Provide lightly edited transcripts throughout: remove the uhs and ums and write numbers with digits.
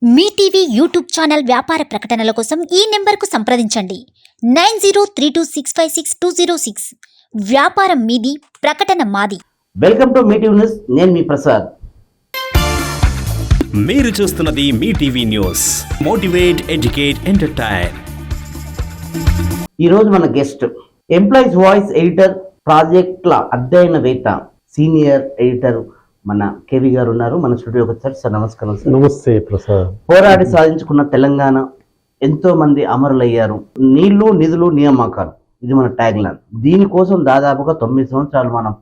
మీ TV YouTube channel వ్యాపార ప్రకటనల కోసం ఈ నెంబర్కు సంప్రదించండి 903226562006 వ్యాపారం మీది ప్రకటన మాది. Welcome to Mee TV news. నేను మీ ప్రసాద్. మీరు చూస్తున్నది Mee TV news. Motivate, educate, entertain. ఈరోజు మన గెస్ట్ ఎంప్లాయీస్ వాయిస్ ఎడిటర్, ప్రాజెక్టుల అధ్యయనవేత్త, సీనియర్ ఎడిటర్ మన కేవి గారు ఉన్నారు. మన స్టూడియోకి వచ్చారు. సార్ నమస్కారం. సార్ నమస్తే ప్రసాద్. పోరాడి సాధించుకున్న తెలంగాణ, ఎంతో మంది అమరులయ్యారు. నీళ్లు, నిధులు, నియామకాలు, ఇది మన ట్యాగ్ లైన్. దీనికోసం దాదాపుగా 9 సంవత్సరాలు మనం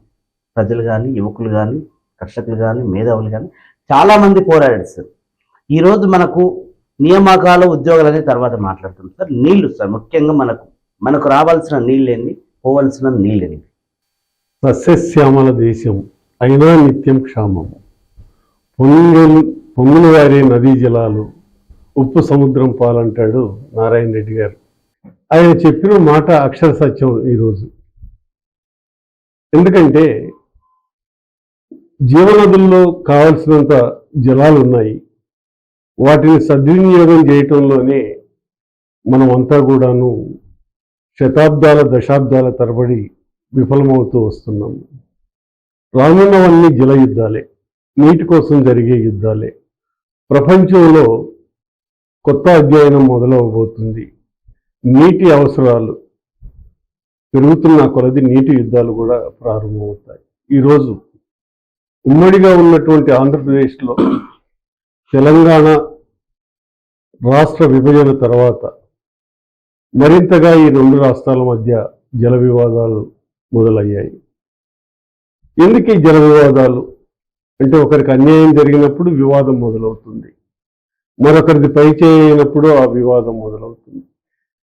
ప్రజలు కానీ, యువకులు కానీ, కర్షకులు కానీ, మేధావులు కానీ చాలా మంది పోరాడారు సార్. ఈరోజు మనకు నియామకాలు, ఉద్యోగాలు అనేది తర్వాత మాట్లాడుతున్నాం సార్. నీళ్లు సార్, ముఖ్యంగా మనకు రావాల్సిన నీళ్ళేంది, పోవాల్సిన నీళ్ళేంది? సస్యశ్యామల దేశం అయినా నిత్యం క్షామం. పొంగులు వారే నదీ జలాలు, ఉప్పు సముద్రం పాలంటాడు నారాయణ రెడ్డి గారు. ఆయన చెప్పిన మాట అక్షర సత్యం ఈరోజు. ఎందుకంటే జీవనదుల్లో కావలసినంత జలాలు ఉన్నాయి. వాటిని సద్వినియోగం చేయటంలోనే మనం అంతా కూడాను శతాబ్దాల, దశాబ్దాల తరబడి విఫలమవుతూ వస్తున్నాము. రానున్నవన్నీ జల యుద్ధాలే, నీటి కోసం జరిగే యుద్ధాలే. ప్రపంచంలో కొత్త అధ్యయనం మొదలవబోతుంది. నీటి అవసరాలు పెరుగుతున్న కొలది నీటి యుద్ధాలు కూడా ప్రారంభమవుతాయి. ఈరోజు ఉమ్మడిగా ఉన్నటువంటి ఆంధ్రప్రదేశ్లో తెలంగాణ రాష్ట్ర విభజన తర్వాత మరింతగా ఈ రెండు రాష్ట్రాల మధ్య జల వివాదాలు మొదలయ్యాయి. ఎందుకు ఈ జల వివాదాలు అంటే, ఒకరికి అన్యాయం జరిగినప్పుడు వివాదం మొదలవుతుంది, మరొకరిది పైచేయి అయినప్పుడు ఆ వివాదం మొదలవుతుంది.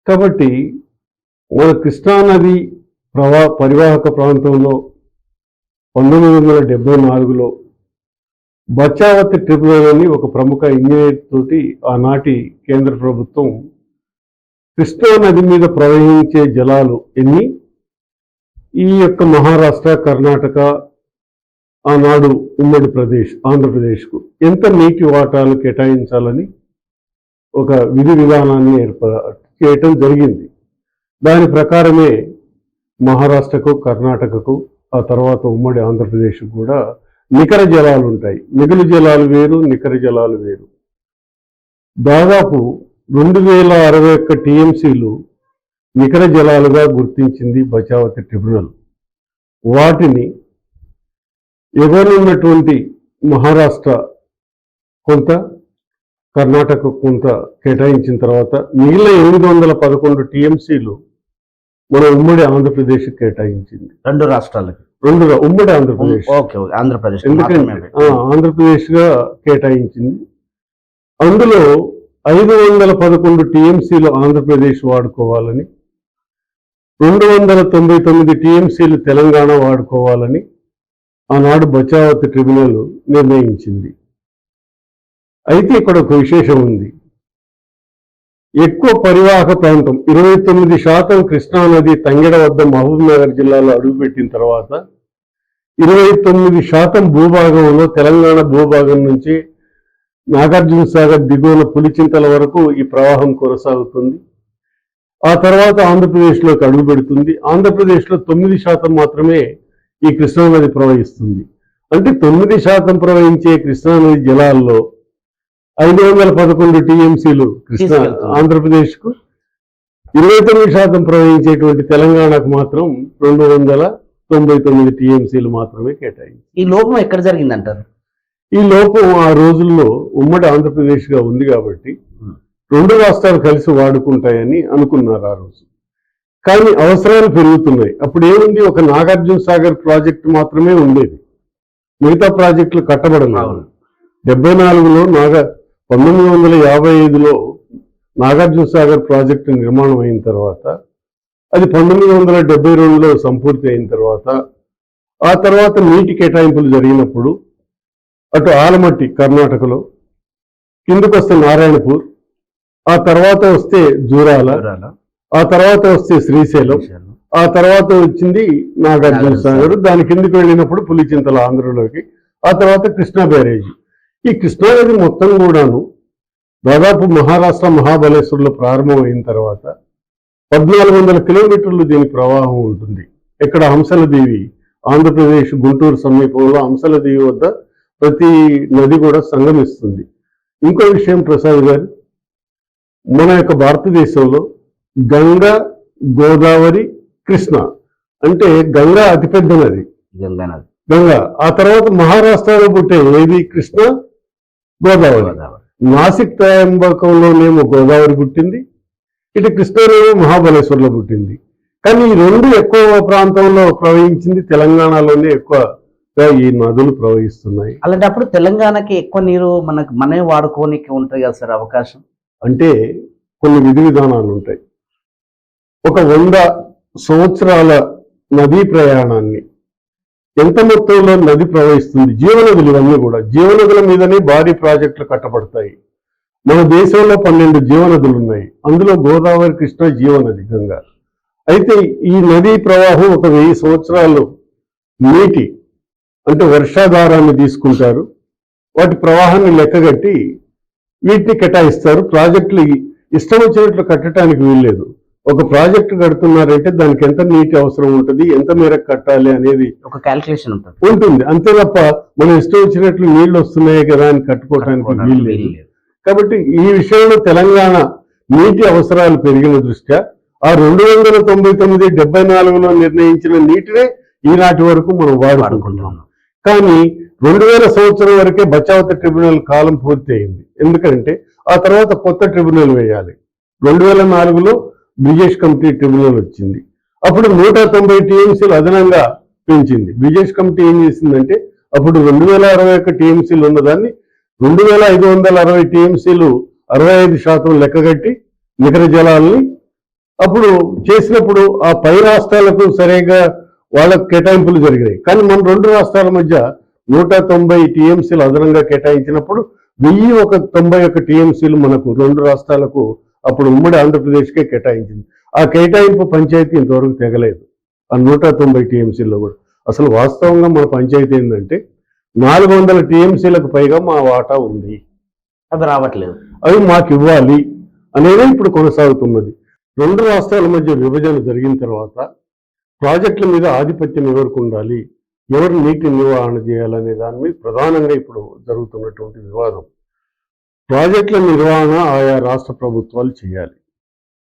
కాబట్టి మన కృష్ణానది పరివాహక ప్రాంతంలో 1974లో బచావతి ట్రిబ్యునల్ అని ఒక ప్రముఖ ఇంజనీర్ తోటి ఆనాటి కేంద్ర ప్రభుత్వం కృష్ణానది మీద ప్రవహించే జలాలు ఎన్ని, ఈ యొక్క మహారాష్ట్ర, కర్ణాటక, ఆనాడు ఉమ్మడి ప్రదేశ్ ఆంధ్రప్రదేశ్కు ఎంత నీటి వాటాలు కేటాయించాలని ఒక విధి విధానాన్ని చేయటం జరిగింది. దాని ప్రకారమే మహారాష్ట్రకు, కర్ణాటకకు, ఆ తర్వాత ఉమ్మడి ఆంధ్రప్రదేశ్కు కూడా నికర జలాలు ఉంటాయి. మిగులు జలాలు వేరు, నికర జలాలు వేరు. దాదాపు 2061 టీఎంసీలు నికర జలాలుగా గుర్తించింది బచావతి ట్రిబ్యునల్. వాటిని ఎగువనున్నటువంటి మహారాష్ట్ర కొంత, కర్ణాటక కొంత కేటాయించిన తర్వాత మిగిలిన 811 టీఎంసీలు మన ఉమ్మడి ఆంధ్రప్రదేశ్ కేటాయించింది. రెండు రాష్ట్రాలకి, ఉమ్మడి ఆంధ్రప్రదేశ్, ఆంధ్రప్రదేశ్, ఎందుకంటే ఆంధ్రప్రదేశ్ గా కేటాయించింది. అందులో 511 టీఎంసీలు ఆంధ్రప్రదేశ్ వాడుకోవాలని, 299 టీఎంసీలు తెలంగాణ వాడుకోవాలని ఆనాడు బచావతి ట్రిబ్యునల్ నిర్ణయించింది. అయితే ఇక్కడ ఒక విశేషం ఉంది. ఎక్కువ పరివాహక ప్రాంతం 29% కృష్ణానది తంగెడ వద్ద మహబూబ్ నగర్ జిల్లాలో అడుగుపెట్టిన తర్వాత 29% భూభాగంలో తెలంగాణ భూభాగం నుంచి నాగార్జున సాగర్ దిగువన పులిచింతల వరకు ఈ ప్రవాహం కొనసాగుతుంది. ఆ తర్వాత ఆంధ్రప్రదేశ్లోకి అడుగు పెడుతుంది. ఆంధ్రప్రదేశ్లో 9% మాత్రమే ఈ కృష్ణానది ప్రవహిస్తుంది. అంటే 9% ప్రవహించే కృష్ణానది జలాల్లో 511 టీఎంసీలు కృష్ణా ఆంధ్రప్రదేశ్కు, 29% ప్రవహించేటువంటి తెలంగాణకు మాత్రం 299 టీఎంసీలు మాత్రమే కేటాయింది. ఈ లోపం ఎక్కడ జరిగిందంటారు? ఈ లోపం ఆ రోజుల్లో ఉమ్మడి ఆంధ్రప్రదేశ్గా ఉంది కాబట్టి రెండు రాష్ట్రాలు కలిసి వాడుకుంటాయని అనుకున్నారు ఆ రోజు. కానీ అవసరాలు పెరుగుతున్నాయి. అప్పుడు ఏముంది, ఒక నాగార్జున సాగర్ ప్రాజెక్టు మాత్రమే ఉండేది, మిగతా ప్రాజెక్టులు కట్టబడలేదు. 74లో 1955లో నాగార్జున సాగర్ ప్రాజెక్టు నిర్మాణం అయిన తర్వాత, అది 1972లో సంపూర్తి అయిన తర్వాత, ఆ తర్వాత నీటి కేటాయింపులు జరిగినప్పుడు అటు ఆలమట్టి కర్ణాటకలో, కిందకు వస్తే నారాయణపూర్, ఆ తర్వాత వస్తే జూరాల, ఆ తర్వాత వస్తే శ్రీశైలం, ఆ తర్వాత వచ్చింది నాగార్జున సాగర్, దాని కిందకి వెళ్ళినప్పుడు పులిచింతల ఆంధ్రలోకి, ఆ తర్వాత కృష్ణా బ్యారేజీ. ఈ కృష్ణానది మొత్తం కూడాను దాదాపు మహారాష్ట్ర మహాబలేశ్వర్లో ప్రారంభమైన తర్వాత 1400 కిలోమీటర్లు దీని ప్రవాహం ఉంటుంది. ఇక్కడ హంసలదేవి, ఆంధ్రప్రదేశ్ గుంటూరు సమీపంలో హంసలదేవి వద్ద ప్రతి నది కూడా సంగమిస్తుంది. ఇంకో విషయం ప్రసాద్ గారు, మన యొక్క భారతదేశంలో గంగా, గోదావరి, కృష్ణ అంటే గంగా అతిపెద్ద నది, గంగానది, గంగా. ఆ తర్వాత మహారాష్ట్రలో పుట్టే ఏది? కృష్ణ, గోదావరి. నాసిక్ త్రయంబకంలోనేమో గోదావరి పుట్టింది, ఇటు కృష్ణలోనేమో మహాబలేశ్వర్లో పుట్టింది. కానీ ఈ రెండు ఎక్కువ ప్రాంతంలో ప్రవహించింది, తెలంగాణలోనే ఎక్కువగా ఈ నదులు ప్రవహిస్తున్నాయి. అలాంటప్పుడు తెలంగాణకి ఎక్కువ నీరు మనమే వాడుకోనికి ఉంటుంది కదా సార్ అవకాశం? అంటే కొన్ని విధి విధానాలు ఉంటాయి. ఒక 100 సంవత్సరాల నదీ ప్రయాణాన్ని ఎంత మొత్తంలో నది ప్రవహిస్తుంది, జీవనదులు ఇవన్నీ కూడా జీవనదుల మీదనే భారీ ప్రాజెక్టులు కట్టబడతాయి. మన దేశంలో 12 జీవనదులు ఉన్నాయి, అందులో గోదావరి, కృష్ణ జీవనది, గంగా. అయితే ఈ నదీ ప్రవాహం ఒక 1000 సంవత్సరాలు నీటి అంటే వర్షాధారాన్ని తీసుకుంటారు, వాటి ప్రవాహాన్ని లెక్కగట్టి వీటిని కేటాయిస్తారు. ప్రాజెక్టులు ఇష్టం వచ్చినట్లు కట్టడానికి వీల్లేదు. ఒక ప్రాజెక్టు కడుతున్నారంటే దానికి ఎంత నీటి అవసరం ఉంటుంది, ఎంత మేరకు కట్టాలి అనేది ఒక క్యాల్కులేషన్ ఉంటుంది. అంతే తప్ప మనం ఇష్టం వచ్చినట్లు నీళ్లు వస్తున్నాయి కదా అని కట్టుకోవడానికి వీల్లేదు. కాబట్టి ఈ విషయంలో తెలంగాణ నీటి అవసరాలు పెరిగిన దృష్ట్యా ఆ 299, 74లో నిర్ణయించిన నీటినే ఈనాటి వరకు మనం వాడుకుంటున్నాం. కానీ 2000 సంవత్సరం వరకే బచావత ట్రిబ్యునల్ కాలం పూర్తి అయింది. ఎందుకంటే ఆ తర్వాత కొత్త ట్రిబ్యునల్ వేయాలి. 2004లో బ్రిజేష్ కమిటీ ట్రిబ్యునల్ వచ్చింది. అప్పుడు 190 టీఎంసీలు అదనంగా పెంచింది. బ్రిజేష్ కమిటీ ఏం చేసిందంటే అప్పుడు 2061 టీఎంసీలు ఉన్నదాన్ని 2560 టీఎంసీలు 65% లెక్కగట్టి నికర జలాల్ని అప్పుడు చేసినప్పుడు ఆ పై రాష్ట్రాలకు సరిగా వాళ్ళకు కేటాయింపులు జరిగినాయి. కానీ మన 2 రాష్ట్రాల మధ్య 190 టీఎంసీలు అదనంగా కేటాయించినప్పుడు 1091 టీఎంసీలు మనకు 2 రాష్ట్రాలకు అప్పుడు ఉమ్మడి ఆంధ్రప్రదేశ్కే కేటాయించింది. ఆ కేటాయింపు పంచాయతీ ఇంతవరకు తెగలేదు. ఆ 190 టీఎంసీల్లో కూడా అసలు వాస్తవంగా మన పంచాయతీ ఏంటంటే 400 టీఎంసీలకు పైగా మా వాటా ఉంది, అది రావట్లేదు, అవి మాకు ఇవ్వాలి అనేది ఇప్పుడు కొనసాగుతున్నది. 2 రాష్ట్రాల మధ్య విభజన జరిగిన తర్వాత ప్రాజెక్టుల మీద ఆధిపత్యం ఎవరికి ఉండాలి, ఎవరు నీటి నిర్వహణ చేయాలనే దాని మీద ప్రధానంగా ఇప్పుడు జరుగుతున్నటువంటి వివాదం. ప్రాజెక్టుల నిర్వహణ ఆయా రాష్ట్ర ప్రభుత్వాలు చేయాలి,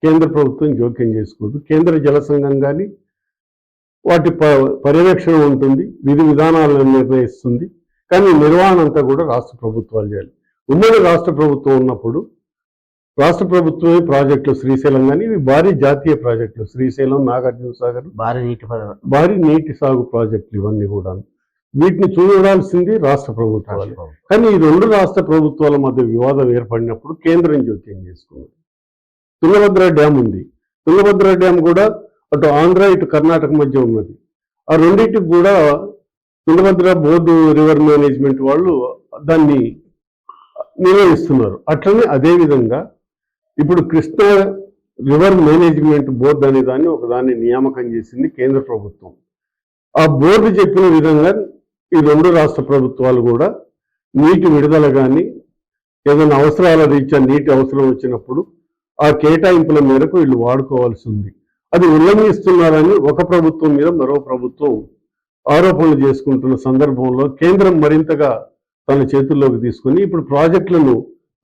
కేంద్ర ప్రభుత్వం జోక్యం చేసుకోదు. కేంద్ర జల సంఘం కానీ వాటి పర్యవేక్షణ ఉంటుంది, విధి విధానాలను నిర్ణయిస్తుంది. కానీ నిర్వహణ అంతా కూడా రాష్ట్ర ప్రభుత్వాలు చేయాలి. ఉమ్మడి రాష్ట్ర ప్రభుత్వం ఉన్నప్పుడు రాష్ట్ర ప్రభుత్వమే ప్రాజెక్టులు, శ్రీశైలం కానీ ఇవి భారీ జాతీయ ప్రాజెక్టులు, శ్రీశైలం, నాగార్జున సాగర్ భారీ నీటి సాగు ప్రాజెక్టులు ఇవన్నీ కూడా వీటిని చూడాల్సింది రాష్ట్ర ప్రభుత్వాలు. కానీ ఈ 2 రాష్ట్ర ప్రభుత్వాల మధ్య వివాదం ఏర్పడినప్పుడు కేంద్రం జోక్యం చేసుకున్నది. తుంగభద్ర డ్యామ్ ఉంది, తుంగభద్ర డ్యామ్ కూడా అటు ఆంధ్ర ఇటు కర్ణాటక మధ్య ఉన్నది. ఆ రెండింటికి కూడా తుంగభద్ర బోర్డు రివర్ మేనేజ్మెంట్ వాళ్ళు దాన్ని నిర్వహిస్తున్నారు. అట్లనే అదేవిధంగా ఇప్పుడు కృష్ణ రివర్ మేనేజ్మెంట్ బోర్డు అనే దాన్ని ఒకదాన్ని నియామకం చేసింది కేంద్ర ప్రభుత్వం. ఆ బోర్డు చెప్పిన విధంగా ఈ 2 రాష్ట్ర ప్రభుత్వాలు కూడా నీటి విడుదల కానీ ఏదైనా అవసరాల రీత్యా నీటి అవసరం వచ్చినప్పుడు ఆ కేటాయింపుల మేరకు వీళ్ళు వాడుకోవాల్సి ఉంది. అది ఉల్లంఘిస్తున్నారని ఒక ప్రభుత్వం మీద మరో ప్రభుత్వం ఆరోపణలు చేసుకుంటున్న సందర్భంలో కేంద్రం మరింతగా తన చేతుల్లోకి తీసుకుని ఇప్పుడు ప్రాజెక్టులను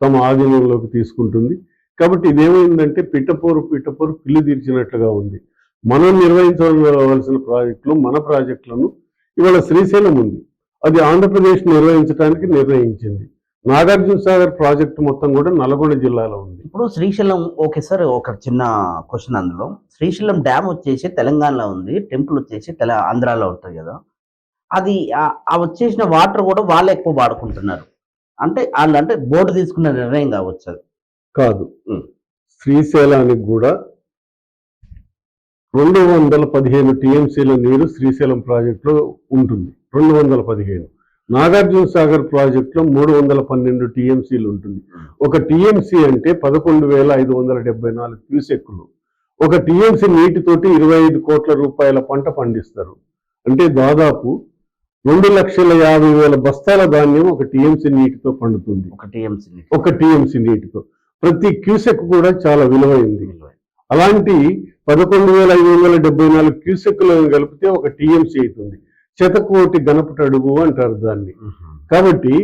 తమ ఆధీనంలోకి తీసుకుంటుంది. కాబట్టి ఇదేమైందంటే పిట్టపోరు పిల్లి తీర్చినట్లుగా ఉంది. మనం నిర్వహించవలసిన ప్రాజెక్టులు, మన ప్రాజెక్టులను ఇవాళ శ్రీశైలం ఉంది, అది ఆంధ్రప్రదేశ్ నిర్వహించడానికి నిర్ణయించింది. నాగార్జున సాగర్ ప్రాజెక్టు మొత్తం కూడా నల్గొండ జిల్లాలో ఉంది. ఇప్పుడు శ్రీశైలం, ఓకే సార్, ఒక చిన్న క్వశ్చన్ అందులో, శ్రీశైలం డ్యామ్ వచ్చేసి తెలంగాణలో ఉంది, టెంపుల్ వచ్చేసి ఆంధ్రాలో ఉంటుంది కదా, అది ఆ వచ్చేసిన వాటర్ కూడా వాళ్ళు ఎక్కువ వాడుకుంటున్నారు అంటే వాళ్ళు అంటే బోర్డు తీసుకున్న నిర్ణయం కావచ్చు? అది కాదు, శ్రీశైలానికి కూడా 215 టీఎంసీల నీరు శ్రీశైలం ప్రాజెక్టులో ఉంటుంది. 215. నాగార్జున సాగర్ ప్రాజెక్టులో 312 టీఎంసీలు ఉంటుంది. ఒక టీఎంసీ అంటే 11,574 క్యూసెక్కులు. ఒక టీఎంసీ నీటితోటి 25 కోట్ల రూపాయల పంట పండిస్తారు. అంటే దాదాపు 2,50,000 బస్తాల ధాన్యం ఒక టీఎంసీ నీటితో పండుతుంది. ఒక టీఎంసీ నీటితో ప్రతి క్యూసెక్ కూడా చాలా విలువైంది. అలాంటి 11,574 క్యూసెక్లను కలిపితే ఒక టీఎంసీ అవుతుంది. శతకోటి గణపటి అడుగు అంటారు దాన్ని. కాబట్టి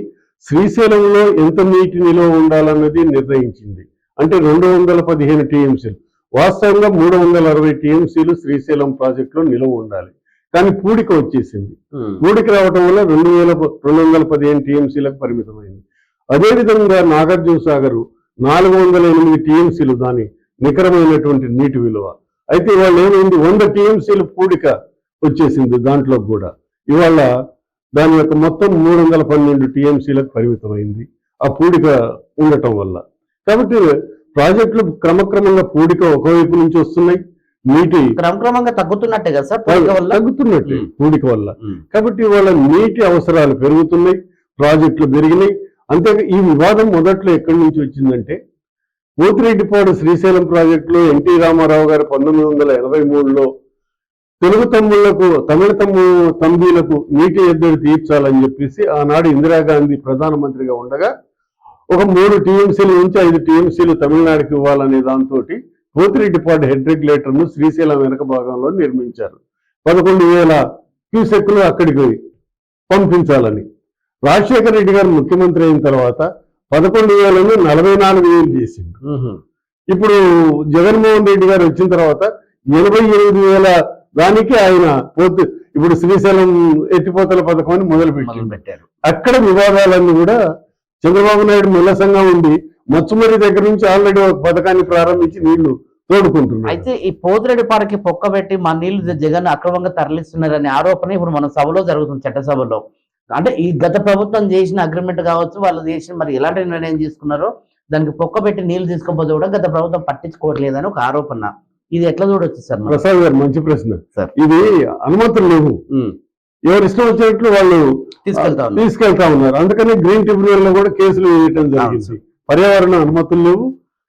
శ్రీశైలంలో ఎంత నీటి నిల్వ ఉండాలన్నది నిర్ణయించింది. అంటే 215 టీఎంసీలు, వాస్తవంగా 360 టీఎంసీలు శ్రీశైలం ప్రాజెక్టులో నిల్వ ఉండాలి. కానీ పూడిక వచ్చేసింది. పూడిక రావడం వల్ల 215 టీఎంసీలకు పరిమితమైంది. అదేవిధంగా నాగార్జున సాగర్ 408 టీఎంసీలు దాని నికరమైనటువంటి నీటి విలువ. అయితే ఇవాళ ఏమైంది, 100 టీఎంసీలు పూడిక వచ్చేసింది దాంట్లో కూడా. ఇవాళ దాని యొక్క మొత్తం 312 టీఎంసీలకు పరిమితమైంది ఆ పూడిక ఉండటం వల్ల. కాబట్టి ప్రాజెక్టులు క్రమక్రమంగా పూడిక ఒకవైపు నుంచి వస్తున్నాయి, నీటి క్రమక్రమంగా తగ్గుతున్నట్టే కదా సార్, తగ్గుతున్నట్టే పూడిక వల్ల. కాబట్టి ఇవాళ నీటి అవసరాలు పెరుగుతున్నాయి, ప్రాజెక్టులు పెరిగినాయి. అంతే ఈ వివాదం మొదట్లో ఎక్కడి నుంచి వచ్చిందంటే, పోతిరెడ్డిపాడు శ్రీశైలం ప్రాజెక్టులో ఎన్టీ రామారావు గారు 1983లో తెలుగు తమ్ముళ్లకు తమిళ తంబీలకు నీటి ఎద్దడి తీర్చాలని చెప్పేసి ఆనాడు ఇందిరాగాంధీ ప్రధానమంత్రిగా ఉండగా ఒక 3 టీఎంసీల నుంచి 5 టీఎంసీలు తమిళనాడుకి ఇవ్వాలనే దాంతో పోతిరెడ్డిపాడు హెడ్ రెగ్యులేటర్ను శ్రీశైలం వెనక భాగంలో నిర్మించారు. 11,000 క్యూసెక్లు అక్కడికి పంపించాలని. రాజశేఖర రెడ్డి గారు ముఖ్యమంత్రి అయిన తర్వాత 11,000ను 44,000 చేసిండు. ఇప్పుడు జగన్మోహన్ రెడ్డి గారు వచ్చిన తర్వాత 88,000 దానికి ఆయన ఇప్పుడు శ్రీశైలం ఎత్తిపోతల పథకాన్ని మొదలు పెట్టారు. అక్కడ వివాదాలన్నీ కూడా చంద్రబాబు నాయుడు నిలసంగా ఉండి మచ్చుమరి దగ్గర నుంచి ఆల్రెడీ ఒక పథకాన్ని ప్రారంభించి నీళ్లు తోడుకుంటున్నారు. అయితే ఈ పోతిరెడ్డిపాడుకి పొక్కబెట్టి మా నీళ్లు జగన్ అక్రమంగా తరలిస్తున్నారనే ఆరోపణ ఇప్పుడు మన సభలో జరుగుతుంది, చట్టసభలో. అంటే ఈ గత ప్రభుత్వం చేసిన అగ్రిమెంట్ కావచ్చు, వాళ్ళు చేసిన మరి ఎలాంటి నిర్ణయం తీసుకున్నారో దానికి పొక్కబెట్టి నీళ్లు తీసుకోకపోతే కూడా గత ప్రభుత్వం పట్టించుకోవట్లేదని ఒక ఆరోపణ. ఇది ఎట్లా చూడొచ్చు సార్? ప్రసాద్ గారు మంచి ప్రశ్న సార్. ఇది అనుమతులు లేవు, ఎవరు ఇష్టం వచ్చినట్లు వాళ్ళు తీసుకెళ్తా ఉన్నారు. అందుకని గ్రీన్ ట్రిబ్యునల్ లో కూడా కేసులు వేయటం జరిగింది. పర్యావరణ అనుమతులు లేవు,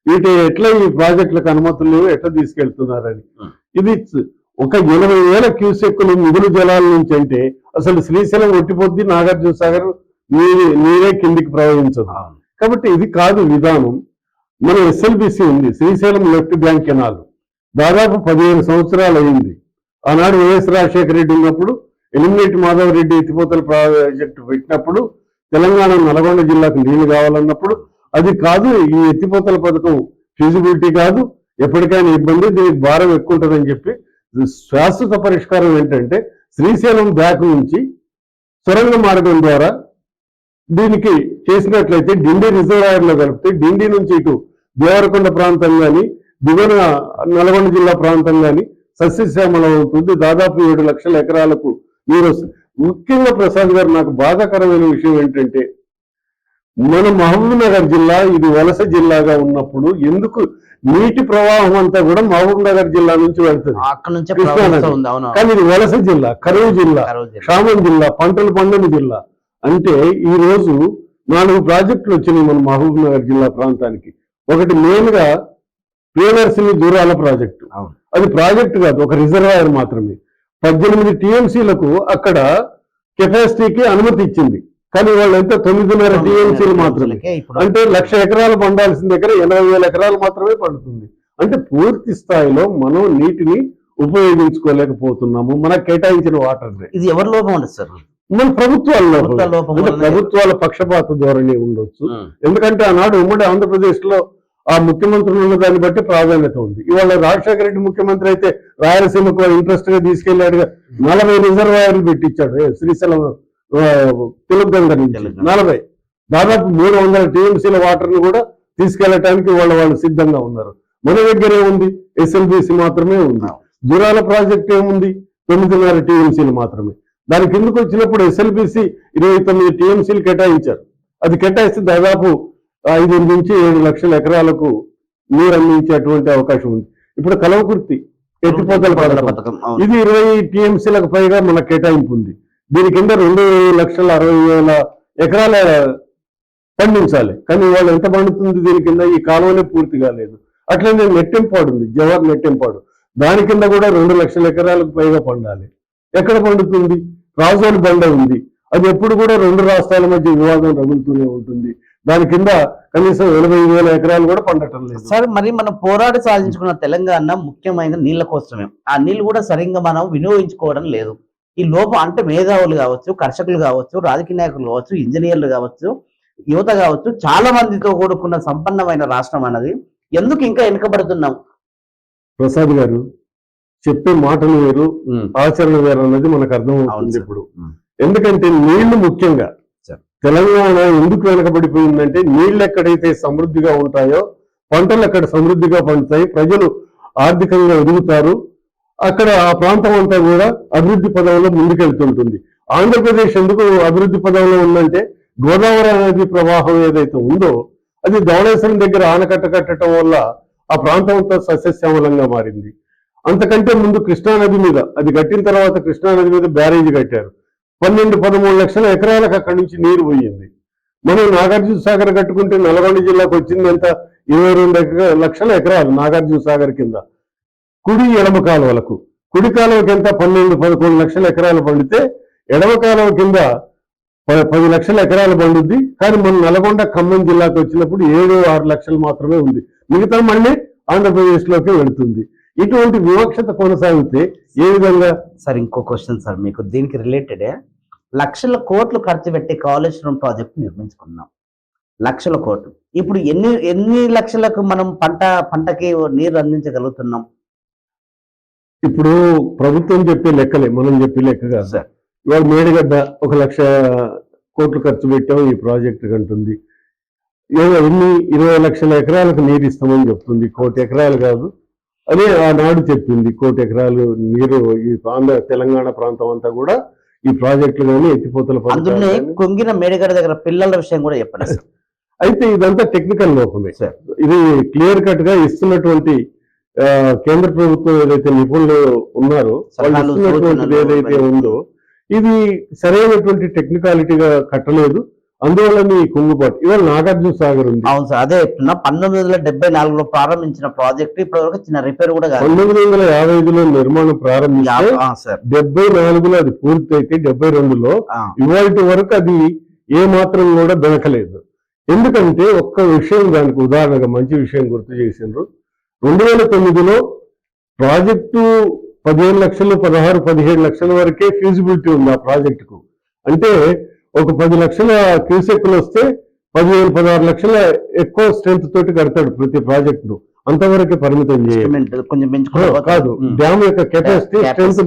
వీటి ఎట్లా ఈ ప్రాజెక్టులకు అనుమతులు లేవు, ఎట్లా తీసుకెళ్తున్నారని. ఇది ఒక 80,000 క్యూసెక్కులు మిగులు జలాల నుంచి అంటే అసలు శ్రీశైలం ఒట్టిపోద్ది, నాగార్జున సాగర్ నీరే కిందికి ప్రవహించదు. కాబట్టి ఇది కాదు విధానం. మన ఎస్ఎల్బిసి ఉంది, శ్రీశైలం లెఫ్ట్ బ్యాంక్ కెనాల్, దాదాపు 15 సంవత్సరాలు అయింది. ఆనాడు వైఎస్ రాజశేఖర రెడ్డి ఉన్నప్పుడు ఎలిమినేట్ మాధవ్ రెడ్డి ఎత్తిపోతల ప్రాజెక్టు పెట్టినప్పుడు తెలంగాణ నల్గొండ జిల్లాకు నీళ్లు కావాలన్నప్పుడు అది కాదు, ఈ ఎత్తిపోతల పథకం ఫీజిబిలిటీ కాదు, ఎప్పటికైనా ఇబ్బంది, దీనికి భారం ఎక్కువ ఉంటుందని చెప్పి శాశ్వత పరిష్కారం ఏంటంటే శ్రీశైలం బ్యాక్ నుంచి సొరంగ మార్గం ద్వారా దీనికి చేసినట్లయితే డిండి రిజర్వాయర్ లో కలిపితే డిండి నుంచి ఇటు దేవరకొండ ప్రాంతం కానీ దిగువన నల్గొండ జిల్లా ప్రాంతం కానీ సస్యశ్యామలం అవుతుంది. దాదాపు 7 లక్షల ఎకరాలకు నీరు వస్తుంది. ముఖ్యంగా ప్రసాద్ గారు నాకు బాధాకరమైన విషయం ఏంటంటే, మన మహబూబ్ నగర్ జిల్లా ఇది వలస జిల్లాగా ఉన్నప్పుడు ఎందుకు నీటి ప్రవాహం అంతా కూడా మహబూబ్ నగర్ జిల్లా నుంచి వెళ్తుంది, కానీ ఇది వలస జిల్లా, కరువు జిల్లా, క్షామం జిల్లా, పంటలు పండని జిల్లా. అంటే ఈ రోజు 4 ప్రాజెక్టులు వచ్చినాయి మన మహబూబ్ నగర్ జిల్లా ప్రాంతానికి. ఒకటి మెయిన్ గా ప్రియదర్శిని దూరాల ప్రాజెక్టు, అది ప్రాజెక్టు కాదు, ఒక రిజర్వాయర్ మాత్రమే. 18 టీఎంసీలకు అక్కడ కెపాసిటీకి అనుమతి ఇచ్చింది, కానీ వాళ్ళు ఎంత 9.5 టీఎంసీలు మాత్రమే. అంటే 1,00,000 ఎకరాలు పండాల్సిన దగ్గర 80,000 ఎకరాలు మాత్రమే పండుతుంది. అంటే పూర్తి స్థాయిలో మనం నీటిని ఉపయోగించుకోలేకపోతున్నాము మనకు కేటాయించిన వాటర్. ఇది ఎవరి లోపం ఉంది సార్? మన ప్రభుత్వాల పక్షపాత ధోరణి ఉండొచ్చు. ఎందుకంటే ఆనాడు ఉమ్మడి ఆంధ్రప్రదేశ్ లో ఆ ముఖ్యమంత్రులు ఉన్న దాన్ని బట్టి ప్రాధాన్యత ఉంది. ఇవాళ రాజశేఖర రెడ్డి ముఖ్యమంత్రి అయితే రాయలసీమకు ఇంట్రెస్ట్ గా తీసుకెళ్లాడుగా 40 రిజర్వాయర్లు పెట్టించాడు శ్రీశైలం తెలుగంగ నుంచి 40, దాదాపు 300 టీఎంసీల వాటర్ ను కూడా తీసుకెళ్లటానికి వాళ్ళు సిద్ధంగా ఉన్నారు. మన దగ్గర ఏముంది, ఎస్ఎల్బిసి మాత్రమే ఉంది. జురాల ప్రాజెక్ట్ ఏముంది, 9.5 టీఎంసీలు మాత్రమే. దాని కిందకు వచ్చినప్పుడు ఎస్ఎల్బిసి 29 టీఎంసీలు కేటాయించారు. అది కేటాయిస్తే దాదాపు 5 నుంచి 7 లక్షల ఎకరాలకు నీరు అందించేటువంటి అవకాశం ఉంది. ఇప్పుడు కలవకుర్తి ఎత్తిపోతల పథకం ఇది 20 టీఎంసీలకు పైగా మన కేటాయింపు ఉంది. దీని కింద 2,60,000 ఎకరాల పండించాలి, కానీ వాళ్ళు ఎంత పండుతుంది దీని కింద? ఈ కాలువనే పూర్తి కాలేదు. అట్లనే నెట్టెంపాడు ఉంది, జవహర్ నెట్టెంపాడు, దాని కింద కూడా 2 లక్షల ఎకరాలకు పైగా పండాలి. ఎక్కడ పండుతుంది? రాజోలి బండ ఉంది, అది ఎప్పుడు కూడా రెండు రాష్ట్రాల మధ్య వివాదం రగులుతూనే ఉంటుంది. దాని కింద కనీసం 80,000 ఎకరాలు కూడా పండటం లేదు. సార్ మరి మనం పోరాడి సాధించుకున్న తెలంగాణ ముఖ్యమైన నీళ్ళ కోసమే. ఆ నీళ్లు కూడా సరిగ్గా మనం వినియోగించుకోవడం లేదు. ఈ లోపం అంటే మేధావులు కావచ్చు, కర్షకులు కావచ్చు, రాజకీయ నాయకులు కావచ్చు, ఇంజనీర్లు కావచ్చు, యువత కావచ్చు, చాలా మందితో కూడుకున్న సంపన్నమైన రాష్ట్రం అన్నది ఎందుకు ఇంకా వెనుకబడుతున్నాం? ప్రసాద్ గారు చెప్పే మాటలు వేరు, ఆచరణ వేరు అన్నది మనకు అర్థమవుతుంది ఇప్పుడు. ఎందుకంటే నీళ్లు ముఖ్యంగా తెలంగాణ ఎందుకు వెనకబడిపోయిందంటే, నీళ్లు ఎక్కడైతే సమృద్ధిగా ఉంటాయో పంటలు అక్కడ సమృద్ధిగా పండుతాయి, ప్రజలు ఆర్థికంగా ఎదుగుతారు, అక్కడ ఆ ప్రాంతం అంతా కూడా అభివృద్ధి పదంలో ముందుకెళ్తుంటుంది. ఆంధ్రప్రదేశ్ ఎందుకు అభివృద్ధి పదంలో ఉందంటే, గోదావరి నది ప్రవాహం ఏదైతే ఉందో అది ధవళేశ్వరం దగ్గర ఆనకట్ట కట్టడం వల్ల ఆ ప్రాంతం అంతా సస్యశ్యామలంగా మారింది. అంతకంటే ముందు కృష్ణానది మీద, అది కట్టిన తర్వాత కృష్ణానది మీద బ్యారేజీ కట్టారు. 12-13 లక్షల ఎకరాలకు అక్కడి నుంచి నీరు పోయింది. మనం నాగార్జున సాగర్ కట్టుకుంటే నల్గొండ జిల్లాకు వచ్చింది ఎంత? 22 లక్షల ఎకరాలు నాగార్జున సాగర్ కింద. కుడి ఎడమ కాలువలకు, కుడి కాలువకి ఎంత? 12-11 లక్షల ఎకరాలు పండితే ఎడమ కాలువ కింద 10 లక్షల ఎకరాలు పండుద్ది. కానీ మన నల్గొండ ఖమ్మం జిల్లాకు వచ్చినప్పుడు 7-6 లక్షలు మాత్రమే ఉంది. మిగతా మళ్ళీ ఆంధ్రప్రదేశ్ లోకి వెళుతుంది. ఇటువంటి వివక్షత కొనసాగితే ఏ విధంగా? సార్ ఇంకో క్వశ్చన్ సార్, మీకు దీనికి రిలేటెడే. లక్షల కోట్లు ఖర్చు పెట్టి కాళేశ్వరం ప్రాజెక్ట్ నిర్మించుకున్నాం, లక్షల కోట్లు. ఇప్పుడు ఎన్ని లక్షలకు మనం పంటకి నీరు అందించగలుగుతున్నాం? ఇప్పుడు ప్రభుత్వం చెప్పే లెక్కలే మనం చెప్పే లెక్క కాదు సార్. ఇవాళ మేడిగడ్డ 1 లక్ష కోట్లు ఖర్చు పెట్టాం ఈ ప్రాజెక్టు కంటుంది. 20 లక్షల ఎకరాలకు నీరు ఇస్తామని చెప్తుంది, 1 కోటి ఎకరాలు కాదు. అదే ఆనాడు చెప్పింది 1 కోటి ఎకరాలు నీరు ఈ తెలంగాణ ప్రాంతం అంతా కూడా ఈ ప్రాజెక్టులు కానీ ఎత్తిపోతల అందులో కొంగిన మేడిగడ్డ దగ్గర పిల్లల విషయం కూడా చెప్పండి. అయితే ఇదంతా టెక్నికల్ లోపమే సార్. ఇది క్లియర్ కట్ గా ఇస్తున్నటువంటి కేంద్ర ప్రభుత్వం ఏదైతే నిపుణులు ఉన్నారో వాళ్ళు ఇస్తున్నటువంటిది ఏదైతే ఉందో ఇది సరైనటువంటి టెక్నికాలిటీగా కట్టలేదు. అందువల్ల మీ కుంగుబాటు. ఇవాళ నాగార్జున సాగర్ ఉంది. అవును సార్, అదే 1974లో ప్రారంభించిన ప్రాజెక్ట్ ఇప్పటి వరకు చిన్న రిపేర్ కూడా కాదు. 1955లో నిర్మాణం ప్రారంభించి 74లో అది పూర్తయితే 72లో ఇవాటి వరకు అది ఏ మాత్రం కూడా దొరకలేదు. ఎందుకంటే ఒక్క విషయం దానికి ఉదాహరణగా మంచి విషయం గుర్తు చేసిండ్రు. 2009లో ప్రాజెక్టు 15 లక్షలు 16-17 లక్షల వరకే ఫీజిబిలిటీ ఉంది ఆ ప్రాజెక్టుకు. అంటే ఒక 10 లక్షల క్యూసెక్లు వస్తే 15-16 లక్షల ఎక్కువ స్ట్రెంత్ తోటి కడతాడు ప్రతి ప్రాజెక్టు. అంతవరకే పరిమితం కాదు డ్యామ్ యొక్క కెపాసిటీ స్ట్రెంత్.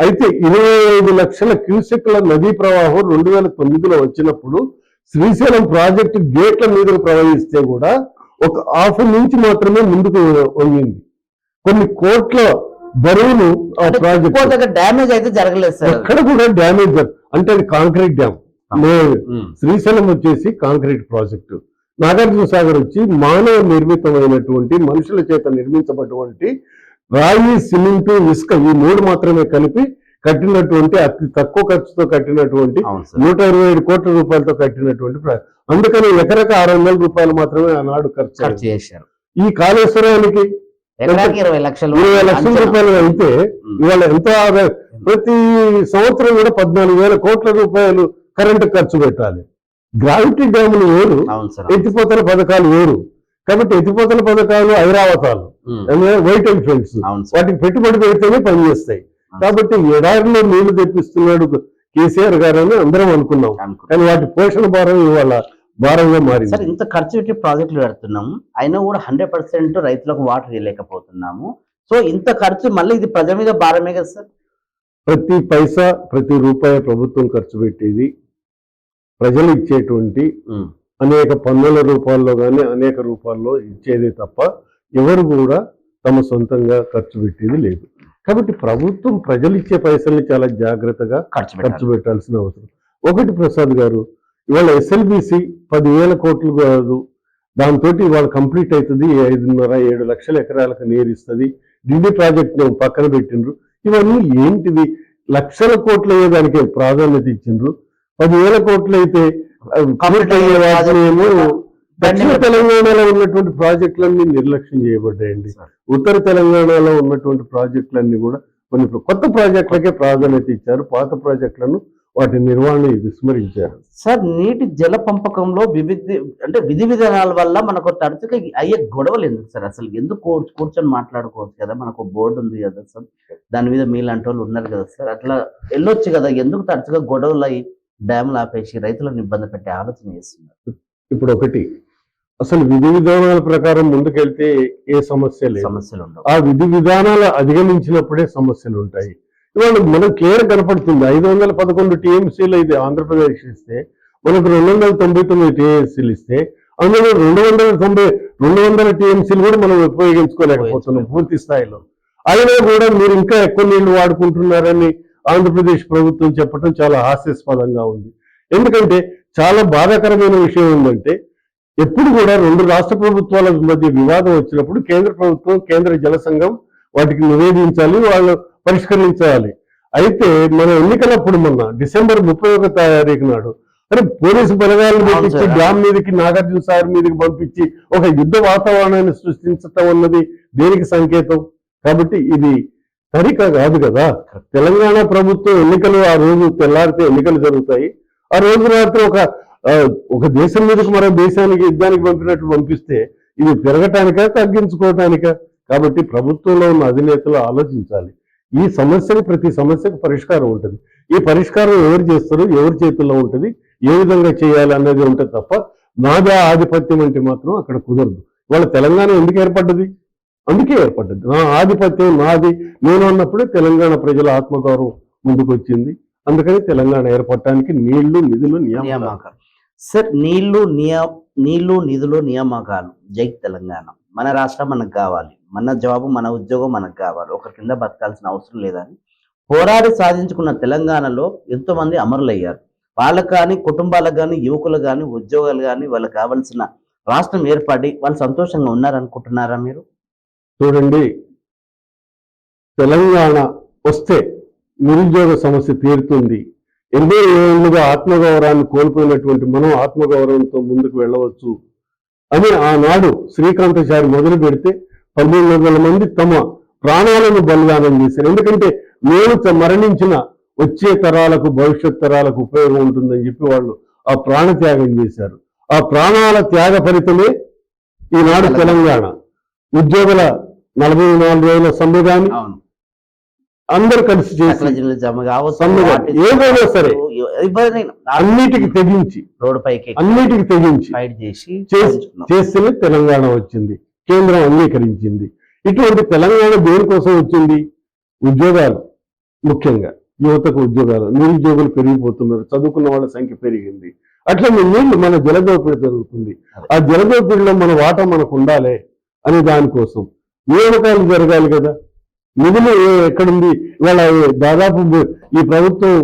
అయితే 25 లక్షల క్యూసెక్ల నదీ ప్రవాహం 2009లో వచ్చినప్పుడు శ్రీశైలం ప్రాజెక్టు గేట్ల మీద ప్రవహిస్తే కూడా ఒక ½ నుంచి మాత్రమే ముందుకు వంగింది. కొన్ని కోట్ల బరువులు ఆ ప్రాజెక్ట్ డ్యామేజ్ అయితే జరగలేదు సార్. ఎక్కడ కూడా డ్యామేజ్ అంటే అది కాంక్రీట్ డ్యామ్. శ్రీశైలం వచ్చేసి కాంక్రీట్ ప్రాజెక్టు, నాగార్జున సాగర్ వచ్చి మానవ నిర్మితమైనటువంటి మనుషుల చేత నిర్మించబడినటువంటి రాయి, సిమెంటు, ఇసుక ఈ 3 మాత్రమే కలిపి కట్టినటువంటి అతి తక్కువ ఖర్చుతో కట్టినటువంటి 127 కోట్ల రూపాయలతో కట్టినటువంటి. అందుకని ఎకరకు 600 రూపాయలు మాత్రమే ఆనాడు ఖర్చు చేశారు. ఈ కాళేశ్వరానికి 20 లక్షల రూపాయలు అయితే ఇవాళ ఎంత ఆదాయం? ప్రతి సంవత్సరం కూడా 14,000 కోట్ల రూపాయలు కరెంటు ఖర్చు పెట్టాలి. గ్రావిటీ డ్యాములు వేరు, ఎత్తిపోతల పథకాలు వేరు. కాబట్టి ఎత్తిపోతల పథకాలు ఐరావతాలు, వైట్ ఎలిఫెంట్స్, వాటికి పెట్టుబడి పెడితేనే పనిచేస్తాయి. కాబట్టి ఎడారిలో నీళ్లు తెప్పిస్తున్నాడు కేసీఆర్ గారు అని అందరం అనుకున్నాం. కానీ వాటి పోషణ భారం ఇవాళ భారంగా మారింది. సార్ ఇంత ఖర్చు పెట్టి ప్రాజెక్టులు పెడుతున్నాము, అయినా కూడా 100% రైతులకు వాటర్ ఇవ్వలేకపోతున్నాము. సో ఇంత ఖర్చు మళ్ళీ ఇది ప్రజల మీద భారమే కదా సార్? ప్రతి పైసా ప్రతి రూపాయి ప్రభుత్వం ఖర్చు పెట్టేది ప్రజలు ఇచ్చేటువంటి అనేక పన్నుల రూపాల్లో కానీ అనేక రూపాల్లో ఇచ్చేదే తప్ప ఎవరు కూడా తమ సొంతంగా ఖర్చు పెట్టేది లేదు. కాబట్టి ప్రభుత్వం ప్రజలు ఇచ్చే పైసల్ని చాలా జాగ్రత్తగా ఖర్చు పెట్టాల్సిన అవసరం. ఒకటి ప్రసాద్ గారు, ఇవాళ ఎస్ఎల్బిసి 10,000 కోట్లు కాదు, దాంతో ఇవాళ కంప్లీట్ అవుతుంది. 5.5-7 లక్షల ఎకరాలకు నీరు ఇస్తుంది. ఢిల్లీ ప్రాజెక్ట్ పక్కన పెట్టిండ్రు. ఇవన్నీ ఏంటిది? లక్షల కోట్లు అయ్యేదానికి ప్రాధాన్యత ఇచ్చిండ్రు. 10,000 కోట్లు అయితే దక్షిణ తెలంగాణలో ఉన్నటువంటి ప్రాజెక్టులన్నీ నిర్లక్ష్యం చేయబడ్డాయండి. ఉత్తర తెలంగాణలో ఉన్నటువంటి ప్రాజెక్టులన్నీ కూడా కొన్ని కొత్త ప్రాజెక్టులకే ప్రాధాన్యత ఇచ్చారు, పాత ప్రాజెక్టులను వాటి నిర్వహణ విస్మరించారు. సార్ నీటి జల పంపకంలో విధి విధానాల వల్ల మనకు తరచుగా అయ్యే గొడవలు ఎందుకు సార్? అసలు ఎందుకు కూర్చొని మాట్లాడుకోవచ్చు కదా, మనకు బోర్డు ఉంది కదా సార్, దాని మీద మీలాంటి వాళ్ళు ఉన్నారు కదా సార్, అట్లా వెళ్ళొచ్చు కదా, ఎందుకు తరచుగా గొడవలు అయ్యి డ్యాములు ఆపేసి రైతులను ఇబ్బంది పెట్టే ఆలోచన చేస్తున్నారు? ఇప్పుడు ఒకటి, అసలు విధి విధానాల ప్రకారం ముందుకెళ్తే ఏ సమస్య లేదు, సమస్యలు ఉండవు. ఆ విధి విధానాలు అధిగమించినప్పుడే సమస్యలు ఉంటాయి. ఇవాళ మనకు క్లియర్ కనపడుతుంది, 511 టీఎంసీలు ఇది ఆంధ్రప్రదేశ్ ఇస్తే మనకు 299 టీఎంసీలు ఇస్తే అందులో 200 టీఎంసీలు కూడా మనం ఉపయోగించుకోలేకపోతున్నాం పూర్తి స్థాయిలో. అయినా కూడా మీరు ఇంకా ఎక్కువ నీళ్లు వాడుకుంటున్నారని ఆంధ్రప్రదేశ్ ప్రభుత్వం చెప్పడం చాలా హాస్యాస్పదంగా ఉంది. ఎందుకంటే చాలా బాధాకరమైన విషయం ఏంటంటే, ఎప్పుడు కూడా 2 రాష్ట్ర ప్రభుత్వాల మధ్య వివాదం వచ్చినప్పుడు కేంద్ర ప్రభుత్వం, కేంద్ర జల సంఘం వాటికి నివేదించాలి, వాళ్ళు పరిష్కరించాలి. అయితే మన ఎన్నికలప్పుడు మొన్న డిసెంబర్ 31 తారీఖు నాడు పోలీసు బలగాలను పంపించి డ్యామ్ మీదకి, నాగార్జున సాగర్ మీదకి పంపించి ఒక యుద్ధ వాతావరణాన్ని సృష్టించటం అన్నది దేనికి సంకేతం? కాబట్టి ఇది తరిక కాదు కదా. తెలంగాణ ప్రభుత్వం ఎన్నికలు ఆ రోజు తెల్లారితే ఎన్నికలు జరుగుతాయి, ఆ రోజు రాత్రి ఒక దేశం మీదకి మరో దేశానికి యుద్ధానికి పంపినట్టు పంపిస్తే ఇది పెరగటానికా తగ్గించుకోవటానికా? కాబట్టి ప్రభుత్వంలో ఉన్న అధినేతలు ఆలోచించాలి. ఈ సమస్యకు, ప్రతి సమస్యకు పరిష్కారం ఉంటుంది. ఈ పరిష్కారం ఎవరు చేస్తారు, ఎవరి చేతుల్లో ఉంటుంది, ఏ విధంగా చేయాలి అన్నది ఉంటుంది తప్ప నాదే ఆధిపత్యం అంటే మాత్రం అక్కడ కుదరదు. వాళ్ళ తెలంగాణ ఎందుకు ఏర్పడ్డది? అందుకే ఏర్పడ్డది. నా ఆధిపత్యం నాది, నేను అన్నప్పుడే తెలంగాణ ప్రజల ఆత్మగౌరవం ముందుకు వచ్చింది. అందుకని తెలంగాణ ఏర్పడటానికి నీళ్లు, నిధులు, నియామకాలు. సార్, నీళ్లు నిధులు నియామకాలు, జై తెలంగాణ. మన రాష్ట్రం మనకు కావాలి, మన జాబు, మన ఉద్యోగం మనకు కావాలి, ఒకరి కింద బతకాల్సిన అవసరం లేదని పోరాడి సాధించుకున్న తెలంగాణలో ఎంతో మంది అమరులయ్యారు. వాళ్ళకు కానీ, కుటుంబాలకు కానీ, యువకులకు కానీ, ఉద్యోగాలు కానీ, వాళ్ళకి కావాల్సిన రాష్ట్రం ఏర్పడి వాళ్ళు సంతోషంగా ఉన్నారనుకుంటున్నారా మీరు? చూడండి, తెలంగాణ వస్తే నిరుద్యోగ సమస్య తీరుతుంది. 80 ఏళ్లుగా ఆత్మగౌరవాన్ని కోల్పోయినటువంటి మనం ఆత్మగౌరవంతో ముందుకు వెళ్ళవచ్చు అని ఆనాడు శ్రీకాంతచారి మొదలు పెడితే 1800 మంది తమ ప్రాణాలను బలిదానం చేశారు. ఎందుకంటే నేను మరణించిన వచ్చే తరాలకు, భవిష్యత్ తరాలకు ఉపయోగం ఉంటుందని చెప్పి వాళ్ళు ఆ ప్రాణ త్యాగం చేశారు. ఆ ప్రాణాల త్యాగ ఫలితమే ఈనాడు తెలంగాణ. ఉద్యోగుల 44 రోజుల సమ్మెగాని అందరు కలిసి చేసి ఏదైనా సరే అన్నిటికి తెగించి చేస్తేనే తెలంగాణ వచ్చింది, కేంద్రం అంగీకరించింది. ఇటువంటి తెలంగాణ దేనికోసం వచ్చింది? ఉద్యోగాలు, ముఖ్యంగా యువతకు ఉద్యోగాలు. నిరుద్యోగులు పెరిగిపోతున్నారు, చదువుకున్న వాళ్ళ సంఖ్య పెరిగింది. అట్లా నీళ్లు, మన జలదోపిడి పెరుగుతుంది. ఆ జలదోపిడిలో మన వాటా మనకు ఉండాలి అనే దానికోసం నియామకాలు జరగాలి కదా. నిధులు ఎక్కడుంది? ఇవాళ దాదాపు ఈ ప్రభుత్వం,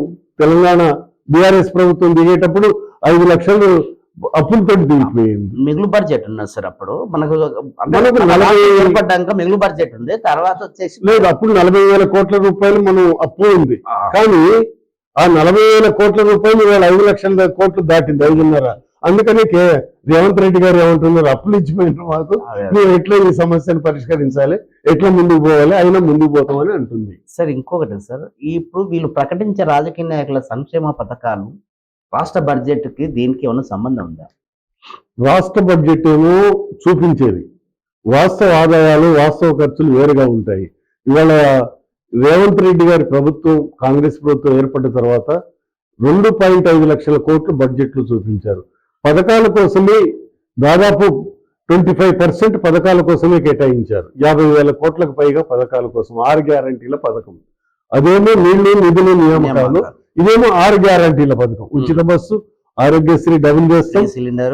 తెలంగాణ బీఆర్ఎస్ ప్రభుత్వం దిగేటప్పుడు 5 లక్షలు అప్పులతో దిగిపోయింది. మిగులు బడ్జెట్ ఉన్నది సార్ అప్పుడు మనకు ఏర్పడ్డాక మిగులు బడ్జెట్ ఉంది. తర్వాత వచ్చేసి లేదు, అప్పుడు 40,000 కోట్ల రూపాయలు మనం అప్పు ఉంది. కానీ ఆ 40,000 కోట్ల రూపాయలు ఇవాళ 5 లక్షల కోట్లు దాటింది, 5.5. అందుకని రేవంత్ రెడ్డి గారు ఏమంటున్నారు, అప్పులు ఇచ్చిపోయిన మాకు, మేము ఎట్లా ఈ సమస్యను పరిష్కరించాలి, ఎట్లా ముందుకు పోవాలి, అయినా ముందుకు పోతామని అంటుంది. సార్, ఇంకొకటి సార్, ఇప్పుడు వీళ్ళు ప్రకటించే రాజకీయ నాయకుల సంక్షేమ పథకాలు రాష్ట్ర బడ్జెట్ కి దీనికి ఏమైనా సంబంధం ఉందా? రాష్ట్ర బడ్జెట్ ఏమో చూపించేది, వాస్తవ ఆదాయాలు, వాస్తవ ఖర్చులు వేరుగా ఉంటాయి. ఇవాళ రేవంత్ రెడ్డి గారి ప్రభుత్వం, కాంగ్రెస్ ప్రభుత్వం ఏర్పడిన తర్వాత 2.5 లక్షల కోట్లు బడ్జెట్లు చూపించారు. పథకాల కోసమే దాదాపు 25% పథకాల కోసమే కేటాయించారు. 50,000 కోట్లకు పైగా పథకాల కోసం, 6 గ్యారంటీల పథకం. అదేమో నీళ్లు, నిధులు, నియామకాలు. ఇదేమో 6 గ్యారంటీల పథకం. ఉచిత బస్సు, ఆరోగ్యశ్రీ డబుల్ చేస్తాం,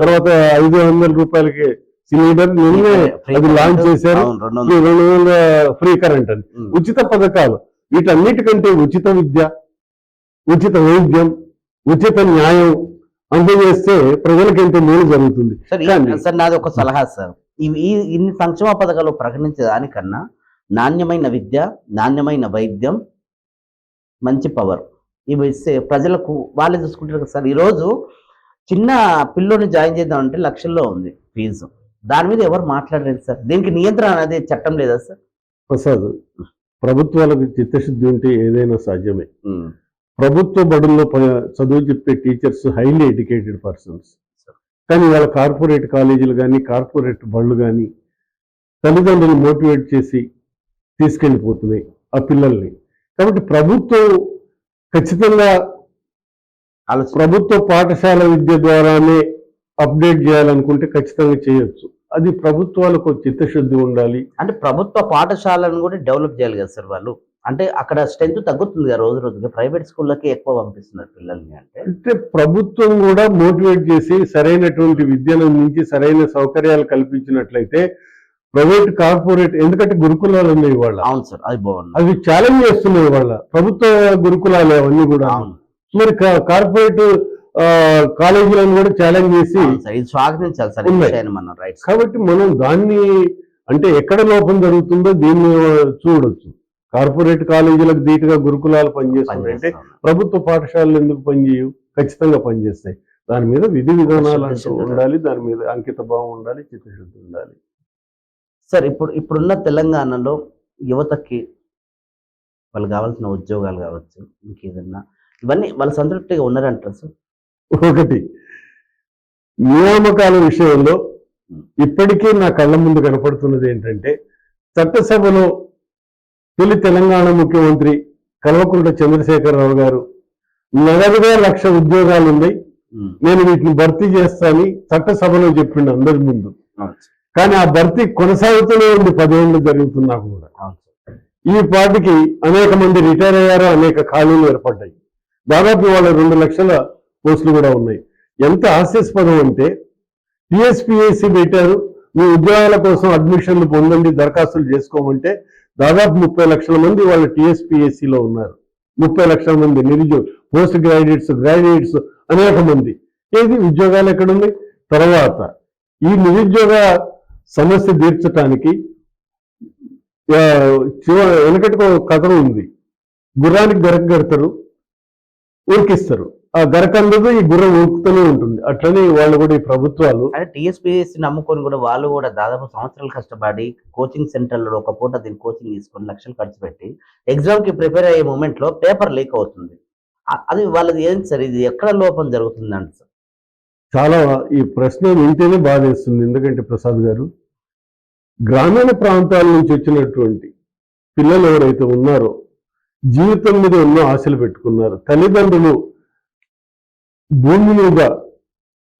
తర్వాత 500 రూపాయలకి సిలిండర్, నిన్నే అది లాంచ్ చేశారు. 200 ఫ్రీ కరెంట్ అని ఉచిత పథకాలు. వీటన్నిటికంటే ఉచిత విద్య, ఉచిత వైద్యం, ఉచిత న్యాయం అందజేస్తే ప్రజలకు ఎంతో మేలు జరుగుతుంది. సార్, నాది ఒక సలహా సార్, ఇన్ని సంక్షేమ పథకాలు ప్రకటించే దానికన్నా నాణ్యమైన విద్య, నాణ్యమైన వైద్యం, మంచి పవర్ ఇవి ఇస్తే ప్రజలకు వాళ్ళే చూసుకుంటారు కదా సార్. ఈరోజు చిన్న పిల్లోని జాయిన్ చేద్దామంటే లక్షల్లో ఉంది ఫీజు, దాని మీద ఎవరు మాట్లాడలేదు సార్. దీనికి నియంత్రణ అనేది చట్టం లేదా సార్? ప్రసాద్, ప్రభుత్వాలకు చిత్తశుద్ధి ఉంటే ఏదైనా సాధ్యమే. ఉమ్. ప్రభుత్వ బడుల్లో చదువు చెప్పే టీచర్స్ హైలీ ఎడ్యుకేటెడ్ పర్సన్స్, కానీ వాళ్ళ కార్పొరేట్ కాలేజీలు కానీ కార్పొరేట్ బళ్ళు కానీ తల్లిదండ్రులు మోటివేట్ చేసి తీసుకెళ్ళిపోతున్నాయి ఆ పిల్లల్ని. కాబట్టి ప్రభుత్వం ఖచ్చితంగా ప్రభుత్వ పాఠశాల విద్య ద్వారానే అప్డేట్ చేయాలనుకుంటే ఖచ్చితంగా చేయొచ్చు. అది ప్రభుత్వాలకు చిత్తశుద్ధి ఉండాలి. అంటే ప్రభుత్వ పాఠశాలను కూడా డెవలప్ చేయాలి కదా సార్ వాళ్ళు. అంటే అక్కడ స్ట్రెంత్ తగ్గుతుంది కదా రోజు రోజుకి, ప్రైవేట్ స్కూళ్ళకి ఎక్కువ పంపిస్తున్నారు పిల్లల్ని. అంటే ప్రభుత్వం కూడా మోటివేట్ చేసి సరైనటువంటి విద్యను అందించి సరైన సౌకర్యాలు కల్పించినట్లయితే ప్రైవేట్ కార్పొరేట్, ఎందుకంటే గురుకులాలు ఉన్నాయి వాళ్ళ. అవును సార్, అది బాగుంది. అవి ఛాలెంజ్ చేస్తున్నాయి వాళ్ళ ప్రభుత్వ గురుకులాలు అవన్నీ కూడా. మరి కార్పొరేట్ కాలేజీలను కూడా ఛాలెంజ్ చేసి ఇది స్వాగతించాలి సార్. మనం రైట్. కాబట్టి మనం దాన్ని అంటే ఎక్కడ లోపం జరుగుతుందో దీన్ని చూడొచ్చు. కార్పొరేట్ కాలేజీలకు ధీటుగా గురుకులాలు పనిచేస్తున్నాయంటే ప్రభుత్వ పాఠశాలలు ఎందుకు పనిచేయవు? ఖచ్చితంగా పనిచేస్తాయి. దాని మీద విధి విధానాలు అంటూ ఉండాలి, దాని మీద అంకిత భావం ఉండాలి, చిత్తశుద్ధి ఉండాలి. సార్ ఇప్పుడున్న తెలంగాణలో యువతకి వాళ్ళు కావాల్సిన ఉద్యోగాలు కావచ్చు, ఇంకేదన్నా, ఇవన్నీ వాళ్ళు సంతృప్తిగా ఉన్నారంటారు సార్? ఒకటి, నియామకాల విషయంలో ఇప్పటికీ నా కళ్ళ ముందు కనపడుతున్నది ఏంటంటే, చట్టసభలో తొలి తెలంగాణ ముఖ్యమంత్రి కల్వకుంట్ల చంద్రశేఖరరావు గారు నగదుగా 1,00,000 ఉద్యోగాలు ఉన్నాయి, నేను వీటిని భర్తీ చేస్తానని చట్టసభలో చెప్పిండు అందరి ముందు. కానీ ఆ భర్తీ కొనసాగుతూనే ఉంది, 10 ఏళ్ళు జరుగుతున్నా కూడా. ఈ పార్టీకి అనేక మంది రిటైర్ అయ్యారు, అనేక ఖాళీలు ఏర్పడ్డాయి. దాదాపు వాళ్ళ 2 లక్షల పోస్టులు కూడా ఉన్నాయి. ఎంత హాస్యాస్పదం అంటే, టీఎస్పీఎస్సీ పెట్టారు, మీ ఉద్యోగాల కోసం అడ్మిషన్లు పొందండి, దరఖాస్తులు చేసుకోమంటే దాదాపు 30 లక్షల మంది వాళ్ళ టీఎస్పీఎస్సీలో ఉన్నారు. 30 లక్షల మంది నిరుద్యోగ పోస్ట్ గ్రాడ్యుయేట్స్ అనేక మంది. ఏది ఉద్యోగాలు ఎక్కడున్నాయి? తర్వాత ఈ నిరుద్యోగ సమస్య తీర్చడానికి వెనకటికి ఒక కథ ఉంది. గుర్రానికి గరక కడతారు, ఉరికిస్తారు, ఆ గరక అందదు, ఈ గుర్రం ఉరుకుతూనే ఉంటుంది. అట్లనే వాళ్ళు కూడా ఈ ప్రభుత్వాలు అంటే టీఎస్పీఎస్సీ నమ్ముకొని కూడా వాళ్ళు కూడా దాదాపు సంవత్సరాలు కష్టపడి కోచింగ్ సెంటర్లో ఒక పూట దీని కోచింగ్ తీసుకొని లక్షలు ఖర్చు పెట్టి ఎగ్జామ్ కి ప్రిపేర్ అయ్యే మూమెంట్ లో పేపర్ లీక్ అవుతుంది. అది వాళ్ళది ఏంటి సార్? ఇది ఎక్కడ లోపం జరుగుతుంది అంటే సార్? చాలా ఈ ప్రశ్న వింటేనే బాధేస్తుంది. ఎందుకంటే ప్రసాద్ గారు, గ్రామీణ ప్రాంతాల నుంచి వచ్చినటువంటి పిల్లలు ఎవరైతే ఉన్నారో జీవితం మీద ఎన్నో ఆశలు పెట్టుకున్నారు. తల్లిదండ్రులు భూమి మీద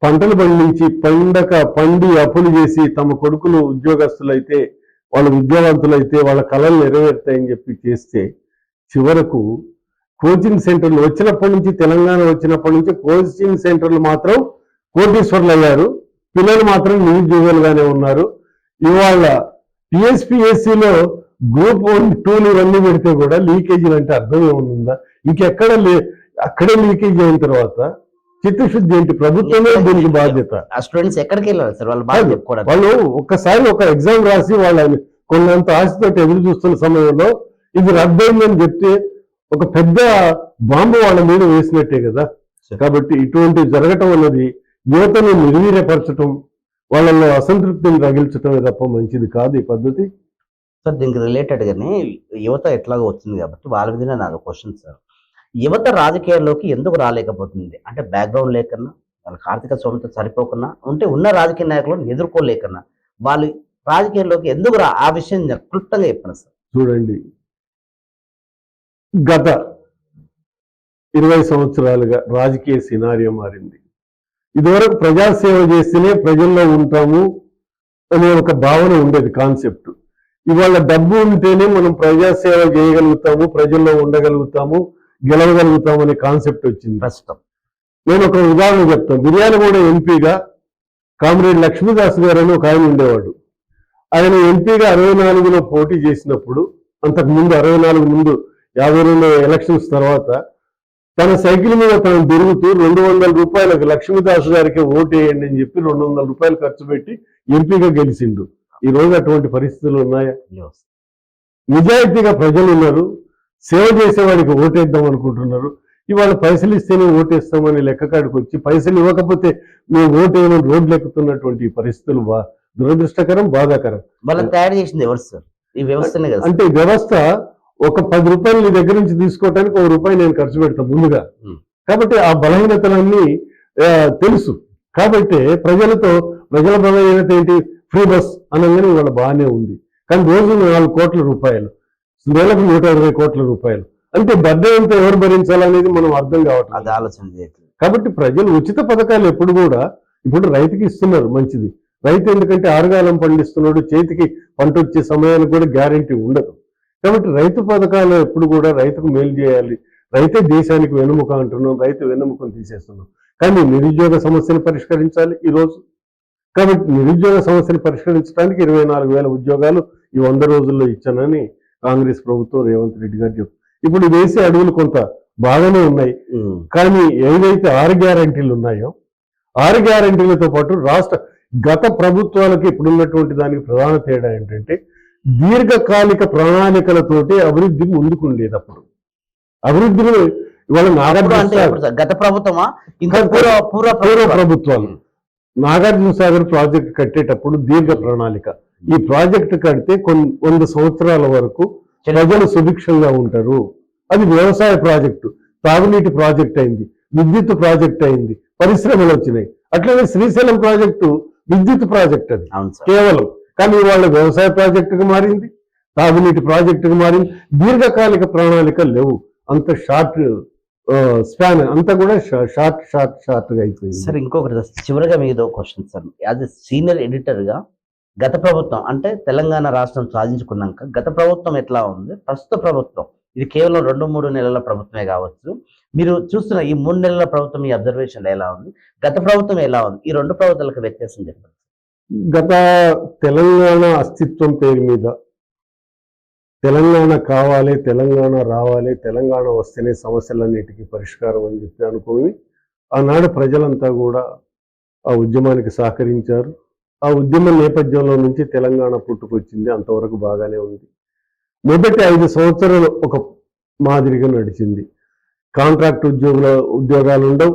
పంటలు పండించి పండి అప్పులు చేసి తమ కొడుకులు ఉద్యోగస్తులైతే, వాళ్ళ విద్యావంతులైతే వాళ్ళ కళలు నెరవేరుతాయని చెప్పి చేస్తే, చివరకు కోచింగ్ సెంటర్లు వచ్చినప్పటి నుంచి, తెలంగాణ వచ్చినప్పటి నుంచి కోచింగ్ సెంటర్లు మాత్రం కోటీశ్వర్లు అయ్యారు, పిల్లలు మాత్రం నిరుద్యోగులుగానే ఉన్నారు. ఇవాళ టీఎస్పీఎస్సీలో గ్రూప్ 1, 2 ఇవన్నీ పెడితే కూడా లీకేజీలు అంటే అర్థం ఏముందా? ఇంకెక్కడ అక్కడే లీకేజ్ అయిన తర్వాత చిత్తశుద్ధి ఏంటి? ప్రభుత్వమే దీనికి బాధ్యత. ఆ స్టూడెంట్స్ ఎక్కడికి వెళ్ళారు సార్? వాళ్ళు బాగా చెప్పుకోవడం. వాళ్ళు ఒక్కసారి ఒక ఎగ్జామ్ రాసి వాళ్ళని కొండంత ఆశతో ఎదురు చూస్తున్న సమయంలో ఇది రద్దయిందని చెప్తే ఒక పెద్ద బాంబు వాళ్ళ మీద వేసినట్టే కదా. కాబట్టి ఇటువంటి జరగటం అన్నది యువతను నిర్వీర్యపరచటం, వాళ్ళలో అసంతృప్తిని రగిల్చటమే తప్ప మంచిది కాదు ఈ పద్ధతి. సార్ దీనికి రిలేటెడ్ గానే యువత ఎట్లాగో వచ్చింది కాబట్టి వాళ్ళ మీద నాది క్వశ్చన్ సార్. యువత రాజకీయాల్లోకి ఎందుకు రాలేకపోతుంది? అంటే బ్యాక్గ్రౌండ్ లేకన్నా, వాళ్ళకి ఆర్థిక స్తోమత సరిపోకన్నా, ఉంటే ఉన్న రాజకీయ నాయకులను ఎదుర్కోలేకన్నా వాళ్ళు రాజకీయాల్లోకి ఎందుకు ఆ విషయం క్లుప్తంగా చెప్పండి సార్. చూడండి, గత 20 సంవత్సరాలుగా రాజకీయ సినారియో మారింది. ఇదివరకు ప్రజాసేవ చేస్తేనే ప్రజల్లో ఉంటాము అనే ఒక భావన ఉండేది, కాన్సెప్ట్. ఇవాళ డబ్బు ఉంటేనే మనం ప్రజాసేవ చేయగలుగుతాము, ప్రజల్లో ఉండగలుగుతాము, గెలవగలుగుతాము అనే కాన్సెప్ట్ వచ్చింది ప్రస్తుతం. నేను ఒక ఉదాహరణ చెప్తాను. మిర్యాలగూడ ఎంపీగా కామ్రేడ్ లక్ష్మీదాస్ గారు అని ఒక ఆయన ఉండేవాడు. ఆయన ఎంపీగా 64లో పోటీ చేసినప్పుడు, అంతకుముందు 64 ముందు 52 ఎలక్షన్స్ తర్వాత తన సైకిల్ మీద తను తిరుగుతూ 200 రూపాయలకు లక్ష్మీదాస్ గారికి ఓటు వేయండి అని చెప్పి 200 రూపాయలు ఖర్చు పెట్టి ఎంపీగా గెలిచిండు. ఈ రోజు అటువంటి పరిస్థితులు ఉన్నాయా? నిజాయితీగా ప్రజలు ఉన్నారు, సేవ చేసేవాడికి ఓటేద్దాం అనుకుంటున్నారు. ఇవాళ పైసలు ఇస్తేనే ఓటేస్తామని లెక్కకాడికి వచ్చి పైసలు ఇవ్వకపోతే మేము ఓటేయమని రోడ్లు ఎక్కుతున్నటువంటి పరిస్థితులు దురదృష్టకరం, బాధాకరం. వాళ్ళని తయారు చేసింది ఎవరు సార్? ఈ వ్యవస్థనే కదా. అంటే వ్యవస్థ ఒక 10 రూపాయలు నీ దగ్గర నుంచి తీసుకోవటానికి 1 రూపాయి నేను ఖర్చు పెడతాను ముందుగా. Hmm. కాబట్టి ఆ బలహీనతలన్నీ తెలుసు. కాబట్టి ప్రజల బలహీనత ఏంటి? ఫ్రీ బస్ అనగానే ఇవాళ బాగానే ఉంది. కానీ రోజు 4 కోట్ల రూపాయలు, నెలకు 120 కోట్ల రూపాయలు అంటే బడ్డే అంతా ఎవరు భరించాలనేది మనం అర్థం కావట్లేదు. అది ఆలోచన చేయట్లేదు. కాబట్టి ప్రజలు ఉచిత పథకాలు ఎప్పుడు కూడా ఇప్పుడు రైతుకి ఇస్తున్నారు, మంచిది. రైతు ఎందుకంటే ఆరుగాలం పండిస్తున్నాడు, చేతికి పంట వచ్చే సమయానికి కూడా గ్యారెంటీ ఉండదు. కాబట్టి రైతు పథకాలు ఎప్పుడు కూడా రైతుకు మేలు చేయాలి. రైతే దేశానికి వెన్నెముక అంటున్నాం, రైతు వెన్నెముకను తీసేస్తున్నాం. కానీ నిరుద్యోగ సమస్యను పరిష్కరించాలి ఈరోజు. కాబట్టి నిరుద్యోగ సమస్యను పరిష్కరించడానికి 24,000 ఉద్యోగాలు ఈ 100 రోజుల్లో ఇచ్చానని కాంగ్రెస్ ప్రభుత్వం రేవంత్ రెడ్డి గారు చెప్పారు. ఇప్పుడు వేసే అడుగులు కొంత బాగానే ఉన్నాయి. కానీ ఏదైతే 6 గ్యారంటీలు ఉన్నాయో 6 గ్యారంటీలతో పాటు గత ప్రభుత్వాలకి ఇప్పుడున్నటువంటి దానికి ప్రధాన తేడా ఏంటంటే దీర్ఘకాలిక ప్రణాళికలతోటి అభివృద్ధి ముందుకు ఉండేది. అప్పుడు అభివృద్ధిని ఇవాళ గత ప్రభుత్వమా ఇంకా పూర్వ ప్రభుత్వాలు నాగార్జున సాగర్ ప్రాజెక్ట్ కట్టేటప్పుడు దీర్ఘ ప్రణాళిక. ఈ ప్రాజెక్టు కడితే 100 సంవత్సరాల వరకు ప్రజలు సుభిక్షంగా ఉంటారు. అది వ్యవసాయ ప్రాజెక్టు, తాగునీటి ప్రాజెక్ట్ అయింది, విద్యుత్ ప్రాజెక్ట్ అయింది, పరిశ్రమలు వచ్చినాయి. అట్లనే శ్రీశైలం ప్రాజెక్టు విద్యుత్ ప్రాజెక్ట్ అది కేవలం. కానీ వాళ్ళ వ్యవసాయ ప్రాజెక్టుకు మారింది, తాగునీటి ప్రాజెక్టుకు మారింది. దీర్ఘకాలిక ప్రణాళికలు లేవు. అంత షార్ట్ స్పాన్ అంతా కూడా షార్ట్గా అయిపోయింది. సార్ ఇంకొకటి చివరిగా మీదో question sir, as a senior editor గా గత ప్రభుత్వం అంటే తెలంగాణ రాష్ట్రం సాధించుకున్నాక గత ప్రభుత్వం ఎట్లా ఉంది, ప్రస్తుత ప్రభుత్వం ఇది కేవలం 2-3 నెలల ప్రభుత్వమే కావచ్చు, మీరు చూస్తున్న ఈ 3 నెలల ప్రభుత్వం మీ అబ్జర్వేషన్ ఎలా ఉంది, గత ప్రభుత్వం ఎలా ఉంది, ఈ 2 ప్రభుత్వాలకు వ్యత్యాసం చెప్పండి. గత తెలంగాణ అస్తిత్వం పేరు మీద తెలంగాణ కావాలి, తెలంగాణ రావాలి, తెలంగాణ వస్తేనే సమస్యలన్నిటికీ పరిష్కారం అని చెప్పి అనుకుని ఆనాడు ప్రజలంతా కూడా ఆ ఉద్యమానికి సహకరించారు. ఆ ఉద్యమ నేపథ్యంలో నుంచి తెలంగాణ పుట్టుకొచ్చింది. అంతవరకు బాగానే ఉంది. మొదటి 5 సంవత్సరాలు ఒక మాదిరిగా నడిచింది. కాంట్రాక్ట్ ఉద్యోగాలు ఉండవు,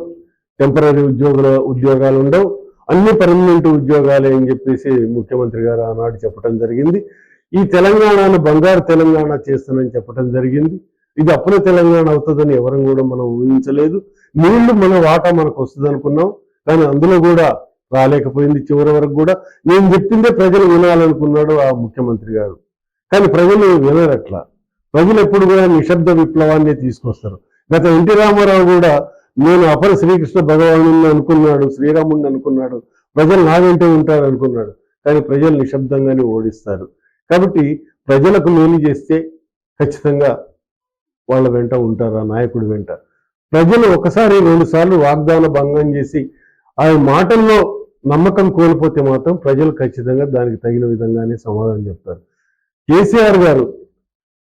టెంపరీ ఉద్యోగాలు ఉండవు, అన్ని పర్మనెంట్ ఉద్యోగాలే అని చెప్పేసి ముఖ్యమంత్రి గారు ఆనాడు చెప్పడం జరిగింది. ఈ తెలంగాణను బంగారు తెలంగాణ చేస్తానని చెప్పడం జరిగింది. ఇది అప్పుల తెలంగాణ అవుతుందని ఎవరం కూడా మనం ఊహించలేదు. నీళ్లు మన వాటా మనకు వస్తుంది అనుకున్నాం, కానీ అందులో కూడా రాలేకపోయింది. చివరి వరకు కూడా నేను చెప్పిందే ప్రజలు వినాలనుకున్నాడు ఆ ముఖ్యమంత్రి గారు. కానీ ప్రజలు వినరట్లా. ప్రజలు ఎప్పుడు కూడా నిశ్శబ్ద విప్లవాన్ని తీసుకొస్తారు. గత ఎన్టీ రామారావు కూడా నేను అపర శ్రీకృష్ణ భగవానుని అనుకున్నాడు, శ్రీరాముడిని అనుకున్నాడు, ప్రజలు నా వెంటే ఉంటారు అనుకున్నాడు. కానీ ప్రజలు నిశ్శబ్దంగానే ఓడిస్తారు. కాబట్టి ప్రజలకు మేలు చేస్తే ఖచ్చితంగా వాళ్ళ వెంట ఉంటారు, ఆ నాయకుడి వెంట. ప్రజలు 1-2 సార్లు వాగ్దాన భంగం చేసి ఆ మాటల్లో నమ్మకం కోల్పోతే మాత్రం ప్రజలు ఖచ్చితంగా దానికి తగిన విధంగానే సమాధానం చెప్తారు. కేసీఆర్ గారు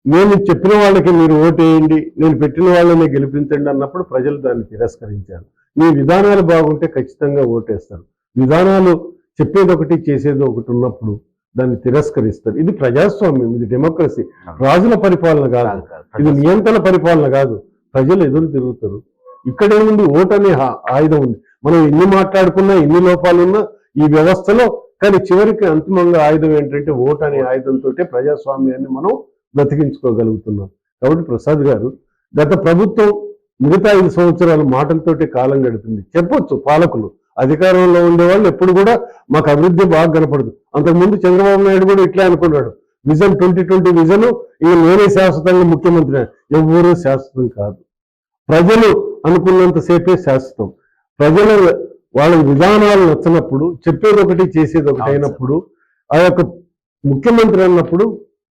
నేను చెప్పిన వాళ్ళకి మీరు ఓటేయండి, నేను పెట్టిన వాళ్ళని గెలిపించండి అన్నప్పుడు ప్రజలు దాన్ని తిరస్కరించారు. మీ విధానాలు బాగుంటే ఖచ్చితంగా ఓటేస్తారు. విధానాలు చెప్పేది ఒకటి చేసేది ఒకటి ఉన్నప్పుడు దాన్ని తిరస్కరిస్తారు. ఇది ప్రజాస్వామ్యం, ఇది డెమోక్రసీ. రాజుల పరిపాలన కాదు, ఇది నియంత్రణ పరిపాలన కాదు. ప్రజలు ఎదురు తిరుగుతారు. ఇక్కడేముంది, ఓటు అనే ఆయుధం ఉంది. మనం ఎన్ని మాట్లాడుకున్నా, ఎన్ని లోపాలున్నా ఈ వ్యవస్థలో, కానీ చివరికి అంతిమంగా ఆయుధం ఏంటంటే ఓటు అనే ఆయుధంతో ప్రజాస్వామ్యాన్ని మనం బ్రతికించుకోగలుగుతున్నాం. కాబట్టి ప్రసాద్ గారు, గత ప్రభుత్వం మిగతా 5 సంవత్సరాలు మాటలతోటి కాలం గడిపింది. చెప్పొచ్చు, పాలకులు అధికారంలో ఉండేవాళ్ళు ఎప్పుడు కూడా మాకు అభివృద్ధి బాగా కనపడదు. అంతకుముందు చంద్రబాబు నాయుడు కూడా ఇట్లా అనుకున్నాడు, విజన్ 2020 విజన్, ఇక నేనే శాశ్వతంగా ముఖ్యమంత్రి. ఎవరూ శాశ్వతం కాదు. ప్రజలు అనుకున్నంతసేపే శాశ్వతం. ప్రజలు వాళ్ళ విధానాలు నచ్చినప్పుడు, చెప్పేది ఒకటి చేసేది ఒకటి అయినప్పుడు, ఆ యొక్క ముఖ్యమంత్రి అన్నప్పుడు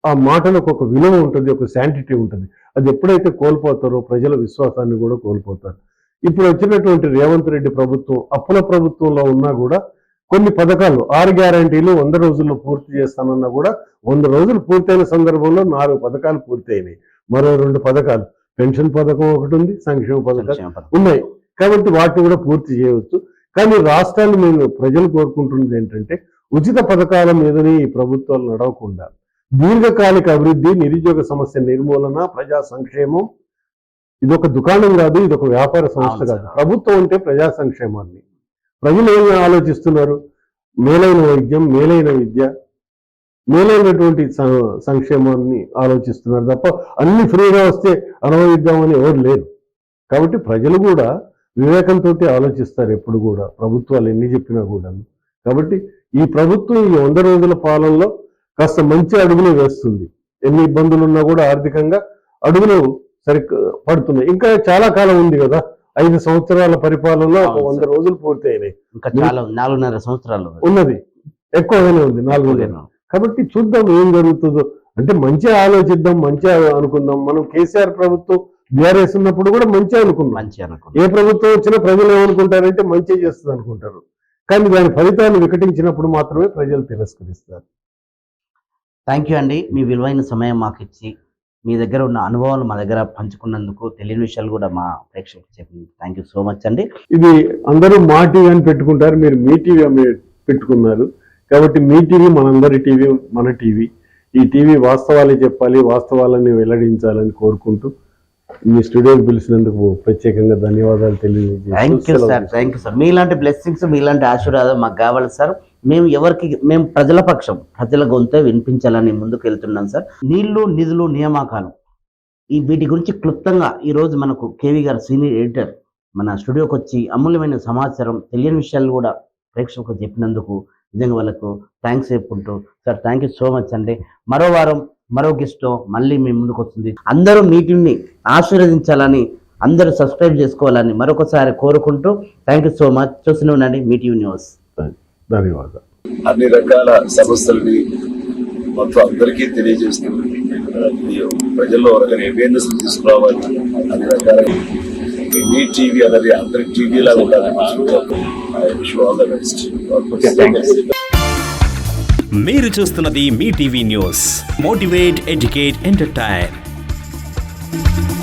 ఆ మాటలకు ఒక విలువ ఉంటుంది, ఒక శాంటిటీ ఉంటుంది. అది ఎప్పుడైతే కోల్పోతారో ప్రజల విశ్వాసాన్ని కూడా కోల్పోతారు. ఇప్పుడు వచ్చినటువంటి రేవంత్ రెడ్డి ప్రభుత్వం అప్పుల ప్రభుత్వంలో ఉన్నా కూడా కొన్ని పథకాలు 6 గ్యారంటీలు 100 రోజుల్లో పూర్తి చేస్తానన్నా కూడా 100 రోజులు పూర్తయిన సందర్భంలో 4 పథకాలు పూర్తయినాయి. మరో 2 పథకాలు, పెన్షన్ పథకం ఒకటి ఉంది, సంక్షేమ పథకాలు ఉన్నాయి. కాబట్టి వాటిని కూడా పూర్తి చేయవచ్చు. కానీ రాష్ట్రాలు మేము ప్రజలు కోరుకుంటున్నది ఏంటంటే ఉచిత పథకాల మీదనే ఈ ప్రభుత్వాలు నడవకుండా దీర్ఘకాలిక అభివృద్ధి, నిరుద్యోగ సమస్య నిర్మూలన, ప్రజా సంక్షేమం. ఇదొక దుకాణం కాదు, ఇదొక వ్యాపార సంస్థ కాదు. ప్రభుత్వం అంటే ప్రజా సంక్షేమాన్ని. ప్రజలు ఏమి ఆలోచిస్తున్నారు? మేలైన వైద్యం, మేలైన విద్య, మేలైనటువంటి సంక్షేమాన్ని ఆలోచిస్తున్నారు తప్ప అన్ని ఫ్రీగా వస్తే అనుభవిద్దామని ఎవరు లేరు. కాబట్టి ప్రజలు కూడా వివేకంతో ఆలోచిస్తారు ఎప్పుడు కూడా, ప్రభుత్వాలు ఎన్ని చెప్పినా కూడా. కాబట్టి ఈ ప్రభుత్వం ఈ 100 రోజుల పాలనలో కాస్త మంచి అడుగులు వేస్తుంది. ఎన్ని ఇబ్బందులు ఉన్నా కూడా ఆర్థికంగా అడుగులు పడుతున్నాయి. ఇంకా చాలా కాలం ఉంది కదా, 5 సంవత్సరాల పరిపాలనలో 100 రోజులు పూర్తి అయినాయి. ఇంకా చాలా 4.5 సంవత్సరాలు ఉన్నది, ఎక్కువగానే ఉంది 4. కాబట్టి చూద్దాం ఏం జరుగుతుందో. అంటే మంచిగా ఆలోచిద్దాం, మంచిగా అనుకుందాం. మనం కేసీఆర్ ప్రభుత్వం బీఆర్ఎస్ ఉన్నప్పుడు కూడా మంచిగా అనుకున్నాం. ఏ ప్రభుత్వం వచ్చినా ప్రజలు ఏమనుకుంటారంటే మంచి చేస్తుంది అనుకుంటారు. కానీ దాని ఫలితాన్ని వికటించినప్పుడు మాత్రమే ప్రజలు తిరస్కరిస్తారు. థ్యాంక్ యూ అండి, మీ విలువైన సమయం మాకు ఇచ్చి మీ దగ్గర ఉన్న అనుభవాలు మా దగ్గర పంచుకున్నందుకు, తెలియని విషయాలు కూడా మా ప్రేక్షకులకు చెప్పింది. థ్యాంక్ యూ సో మచ్ అండి. ఇది అందరూ మా టీవీ అని పెట్టుకుంటారు, మీరు మీ టీవీ అని పెట్టుకున్నారు. కాబట్టి మీ టీవీ మనందరి టీవీ, మన టీవీ. ఈ టీవీ వాస్తవాలే చెప్పాలి, వాస్తవాలని వెల్లడించాలని కోరుకుంటూ మీ స్టూడియోకి పిలిచినందుకు ప్రత్యేకంగా ధన్యవాదాలు తెలియజేస్తాను. Thank you sir. మీలాంటి బ్లెస్సింగ్స్, మీలాంటి ఆశీర్వాదం మాకు కావాలి సార్. మేము ప్రజల పక్షం, ప్రజల గొంతే వినిపించాలని ముందుకు వెళ్తున్నాం సార్. నీళ్లు, నిధులు, నియామకాలు, వీటి గురించి క్లుప్తంగా ఈరోజు మనకు కేవీ గారు సీనియర్ ఎడిటర్ మన స్టూడియోకి వచ్చి అమూల్యమైన సమాచారం, తెలియని విషయాలు కూడా ప్రేక్షకులకు చెప్పినందుకు నిజంగా వాళ్ళకు థ్యాంక్స్ చెప్పుకుంటూ sir thank you so much అండి. మరో వారం మరో గెస్ట్తో మళ్ళీ మీ ముందుకు వస్తుంది. అందరూ మీటింగ్ని ఆశీర్వదించాలని, అందరూ సబ్స్క్రైబ్ చేసుకోవాలని మరొకసారి కోరుకుంటూ థ్యాంక్ యూ సో మచ్. చూస్తూనే ఉండండి మీ టీవీ న్యూస్. ధన్యవాదాలు. అన్ని రకాల సమస్యలని మొత్తం అందరికీ తెలియజేస్తూ ప్రజల్లో రకమైన అవేర్నెస్ తీసుకురావాలి. అన్ని రకాల మీ టీవీ అనేది అందరి టీవీలా ఉండాలి. మీరు చూస్తున్నది Mee TV news. Motivate, educate, entertain.